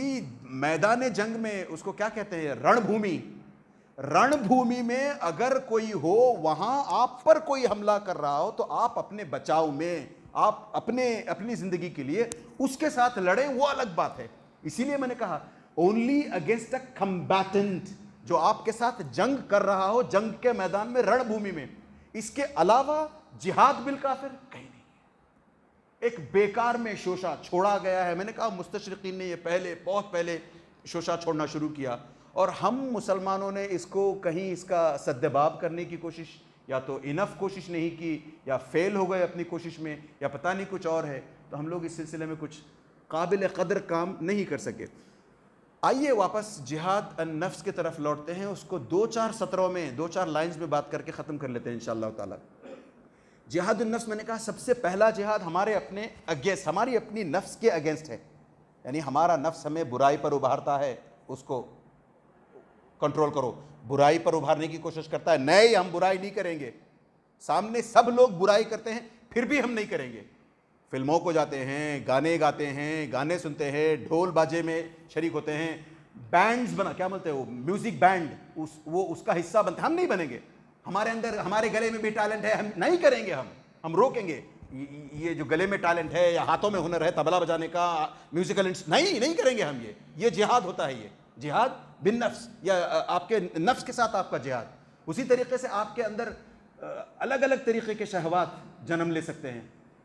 میدان جنگ میں, اس کو کیا کہتے ہیں, رن بھومی. رن بھومی میں اگر کوئی ہو, وہاں آپ پر کوئی حملہ کر رہا ہو, تو آپ اپنے بچاؤ میں, آپ اپنی زندگی کے لیے اس کے ساتھ لڑیں, وہ الگ بات ہے. اسی لیے میں نے کہا اونلی اگینسٹ اے کمبیٹنٹ, جو آپ کے ساتھ جنگ کر رہا ہو جنگ کے میدان میں, رن بھومی میں. اس کے علاوہ جہاد بالکافر کہیں نہیں. ایک بیکار میں شوشہ چھوڑا گیا ہے. میں نے کہا مستشرقین نے یہ بہت پہلے شوشہ چھوڑنا شروع کیا, اور ہم مسلمانوں نے اس کو کہیں اس کا سدباب کرنے کی کوشش, یا تو انف کوشش نہیں کی, یا فیل ہو گئے اپنی کوشش میں, یا پتہ نہیں کچھ اور ہے. تو ہم لوگ اس سلسلے میں کچھ قابل قدر کام نہیں کر سکے. آئیے واپس جہاد النفس کی طرف لوٹتے ہیں. اس کو 2-4 سطروں میں 2-4 لائنز میں بات کر کے ختم کر لیتے ہیں انشاءاللہ تعالی. جہاد النفس, میں نے کہا سب سے پہلا جہاد ہمارے اپنے اگینسٹ, ہماری اپنی نفس کے اگینسٹ ہے. یعنی ہمارا نفس ہمیں برائی پر ابھارتا ہے, اس کو کنٹرول کرو. برائی پر ابھارنے کی کوشش کرتا ہے, نہیں ہم برائی نہیں کریں گے. سامنے سب لوگ برائی کرتے ہیں, پھر بھی ہم نہیں کریں گے. فلموں کو جاتے ہیں, گانے گاتے ہیں, گانے سنتے ہیں, ڈھول باجے میں شریک ہوتے ہیں, بینڈز بنا, کیا بولتے ہیں وہ, میوزک بینڈ, وہ اس کا حصہ بنتے ہیں. ہم نہیں بنیں گے. ہمارے اندر, ہمارے گلے میں بھی ٹیلنٹ ہے, ہم نہیں کریں گے, ہم روکیں گے. یہ جو گلے میں ٹیلنٹ ہے یا ہاتھوں میں ہنر ہے تبلہ بجانے کا, میوزیکل نہیں کریں گے ہم. یہ جہاد ہوتا ہے, یہ جہاد بالنفس, یا آپ کے نفس کے ساتھ آپ کا جہاد. اسی طریقے سے آپ کے اندر الگ الگ طریقے کے شہوات جنم لے سکتے ہیں.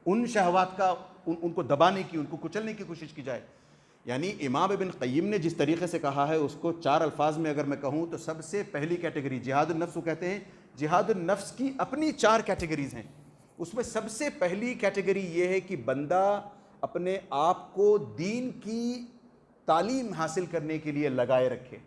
ان شہوات کا ان کو دبانے کی, ان کو کچلنے کی کوشش کی جائے. یعنی امام ابن قیم نے جس طریقے سے کہا ہے, اس کو 4 الفاظ میں اگر میں کہوں تو سب سے پہلی کیٹیگری جہاد النفس کو کہتے ہیں. جہاد النفس کی اپنی 4 کیٹیگریز ہیں. اس میں سب سے پہلی کیٹیگری یہ ہے کہ بندہ اپنے آپ کو دین کی تعلیم حاصل کرنے کے لیے لگائے رکھے.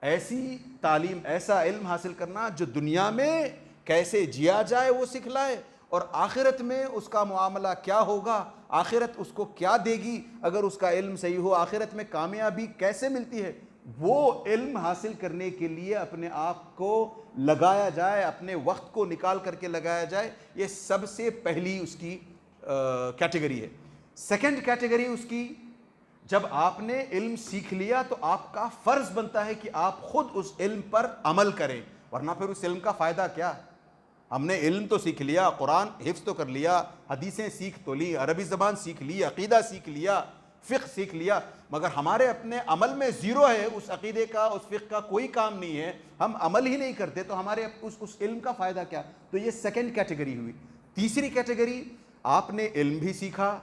ایسی تعلیم, ایسا علم حاصل کرنا جو دنیا میں کیسے جیا جائے وہ سکھلائے, اور آخرت میں اس کا معاملہ کیا ہوگا, آخرت اس کو کیا دے گی اگر اس کا علم صحیح ہو, آخرت میں کامیابی کیسے ملتی ہے, وہ علم حاصل کرنے کے لیے اپنے آپ کو لگایا جائے, اپنے وقت کو نکال کر کے لگایا جائے. یہ سب سے پہلی اس کی کیٹیگری ہے. سیکنڈ کیٹیگری اس کی, جب آپ نے علم سیکھ لیا تو آپ کا فرض بنتا ہے کہ آپ خود اس علم پر عمل کریں, ورنہ پھر اس علم کا فائدہ کیا. ہم نے علم تو سیکھ لیا, قرآن حفظ تو کر لیا, حدیثیں سیکھ تو لی, عربی زبان سیکھ لی, عقیدہ سیکھ لیا, فقہ سیکھ لیا, مگر ہمارے اپنے عمل میں زیرو ہے. اس عقیدے کا, اس فقہ کا کوئی کام نہیں ہے, ہم عمل ہی نہیں کرتے, تو ہمارے اس علم کا فائدہ کیا. تو یہ سیکنڈ کیٹیگری ہوئی. تیسری کیٹیگری, آپ نے علم بھی سیکھا,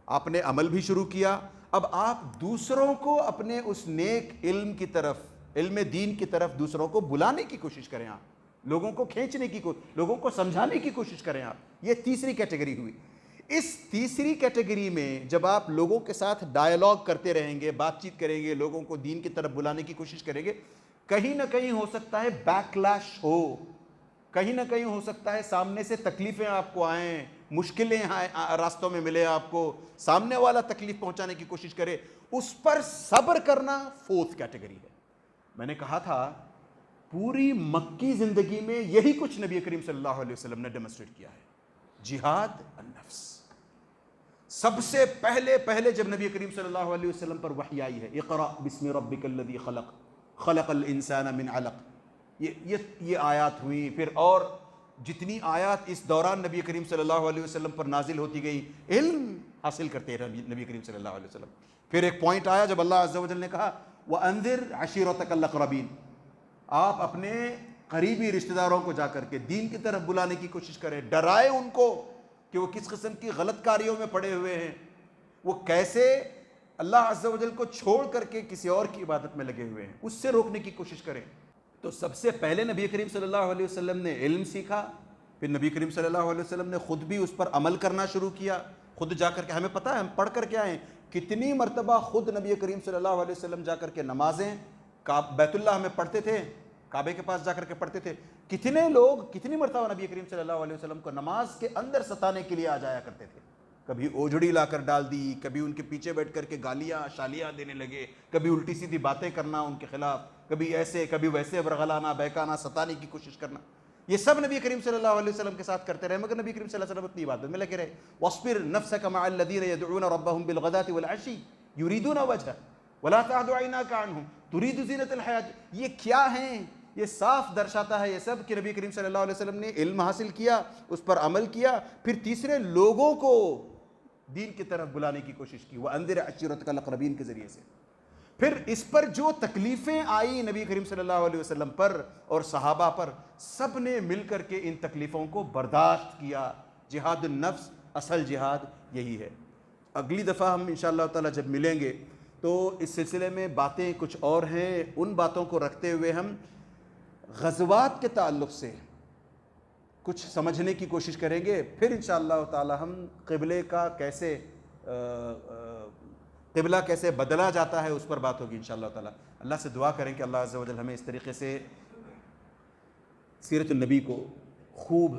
آپ نے عمل بھی شروع کیا, اب آپ دوسروں کو اپنے اس نیک علم کی طرف, علم دین کی طرف دوسروں کو بلانے کی کوشش کریں, آپ لوگوں کو کھینچنے کی, لوگوں کو سمجھانے کی کوشش کریں آپ. یہ تیسری کیٹیگری ہوئی. اس تیسری کیٹیگری میں جب آپ لوگوں کے ساتھ ڈائیلاگ کرتے رہیں گے, بات چیت کریں گے, لوگوں کو دین کی طرف بلانے کی کوشش کریں گے, کہیں نہ کہیں ہو سکتا ہے بیک لیش ہو, کہیں نہ کہیں ہو سکتا ہے سامنے سے تکلیفیں آپ کو آئیں، مشکلیں راستوں میں ملے آپ کو، سامنے والا تکلیف پہنچانے کی کوشش کرے، اس پر صبر کرنا فورتھ کیٹیگری ہے۔ میں نے کہا تھا پوری مکی زندگی میں یہی کچھ نبی کریم صلی اللہ علیہ وسلم نے ڈیمونسٹریٹ کیا ہے، جہاد النفس۔ سب سے پہلے جب نبی کریم صلی اللہ علیہ وسلم پر وحی آئی ہے، اقرأ بسم ربک الذی خلق خلق الانسان من علق، یہ آیات ہوئی، پھر اور جتنی آیات اس دوران نبی کریم صلی اللہ علیہ وسلم پر نازل ہوتی گئی، علم حاصل کرتے رہے نبی کریم صلی اللہ علیہ وسلم۔ پھر ایک پوائنٹ آیا جب اللہ عز و جل نے کہا وَأَنذِرْ عَشِيرَتَكَ الْأَقْرَبِينَ، آپ اپنے قریبی رشتہ داروں کو جا کر کے دین کی طرف بلانے کی کوشش کریں، ڈرائے ان کو کہ وہ کس قسم کی غلط کاریوں میں پڑے ہوئے ہیں، وہ کیسے اللہ عز و جل کو چھوڑ کر کے کسی اور کی عبادت میں لگے ہوئے ہیں، اس سے روکنے کی کوشش کریں۔ تو سب سے پہلے نبی کریم صلی اللہ علیہ وسلم نے علم سیکھا، پھر نبی کریم صلی اللہ علیہ وسلم نے خود بھی اس پر عمل کرنا شروع کیا، خود جا کر کے، ہمیں پتہ ہے ہم پڑھ کر کے آئیں کتنی مرتبہ خود نبی کریم صلی اللہ علیہ وسلم جا کر کے نمازیں بیت اللہ میں پڑھتے تھے، کعبے کے پاس جا کر کے پڑھتے تھے، کتنے لوگ کتنی مرتبہ نبی کریم صلی اللہ علیہ وسلم کو نماز کے اندر ستانے کے لیے آ جایا کرتے تھے، کبھی اوجھڑی لا کر ڈال دی، کبھی ان کے پیچھے بیٹھ کر کے گالیاں شالیاں دینے لگے، کبھی الٹی سیدھی باتیں کرنا ان کے خلاف، کبھی ایسے کبھی ویسے ورغلانا بہکانا ستانے کی کوشش کرنا، یہ سب نبی کریم صلی اللہ علیہ وسلم کے ساتھ کرتے رہے، مگر نبی کریم صلی اللہ علیہ وسلم اپنی عبادت میں لگے رہے۔ وَاصْبِرْ نَفْسَكَ مَعَ الَّذِينَ يَدْعُونَ رَبَّهُمْ بِالْغَدَاةِ وَالْعَشِيِّ يُرِيدُونَ وَجْهَهُ وَلَا تَعْدُ عَيْنَاكَ عَنْهُمْ تُرِيدُ زِينَةَ الْحَيَاةِ، یہ کیا ہیں؟ یہ صاف درشاتا ہے یہ سب کہ نبی کریم صلی اللہ علیہ وسلم نے علم حاصل کیا، اس پر عمل کیا، پھر تیسرے لوگوں کو دین کی طرف بلانے کی کوشش کی، وَأَنذِرْ عَشِيرَتَكَ الْأَقْرَبِينَ کے ذریعے سے۔ پھر اس پر جو تکلیفیں آئی نبی کریم صلی اللہ علیہ وسلم پر اور صحابہ پر، سب نے مل کر کے ان تکلیفوں کو برداشت کیا۔ جہاد النفس، اصل جہاد یہی ہے۔ اگلی دفعہ ہم انشاءاللہ تعالی جب ملیں گے تو اس سلسلے میں باتیں کچھ اور ہیں، ان باتوں کو رکھتے ہوئے ہم غزوات کے تعلق سے کچھ سمجھنے کی کوشش کریں گے، پھر انشاءاللہ تعالی ہم قبلے کا کیسے قبلہ کیسے بدلا جاتا ہے اس پر بات ہوگی انشاءاللہ تعالی۔ اللہ سے دعا کریں کہ اللہ عز و جل ہمیں اس طریقے سے سیرت النبی کو خوب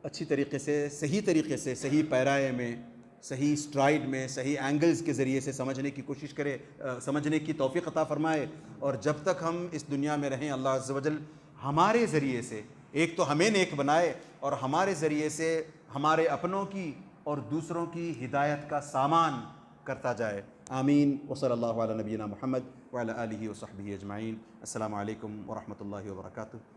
اچھی طریقے سے، صحیح پیرائے میں، صحیح سٹرائڈ میں، صحیح اینگلز کے ذریعے سے سمجھنے کی کوشش کرے، سمجھنے کی توفیق عطا فرمائے، اور جب تک ہم اس دنیا میں رہیں اللہ عز و جل ہمارے ذریعے سے ایک تو ہمیں نیک بنائے، اور ہمارے ذریعے سے ہمارے اپنوں کی اور دوسروں کی ہدایت کا سامان کرتا جائے۔ آمین۔ وصلی اللہ علی نبینا محمد وعلی آلہ وصحبہ اجمعین۔ السلام علیکم ورحمۃ اللہ وبرکاتہ۔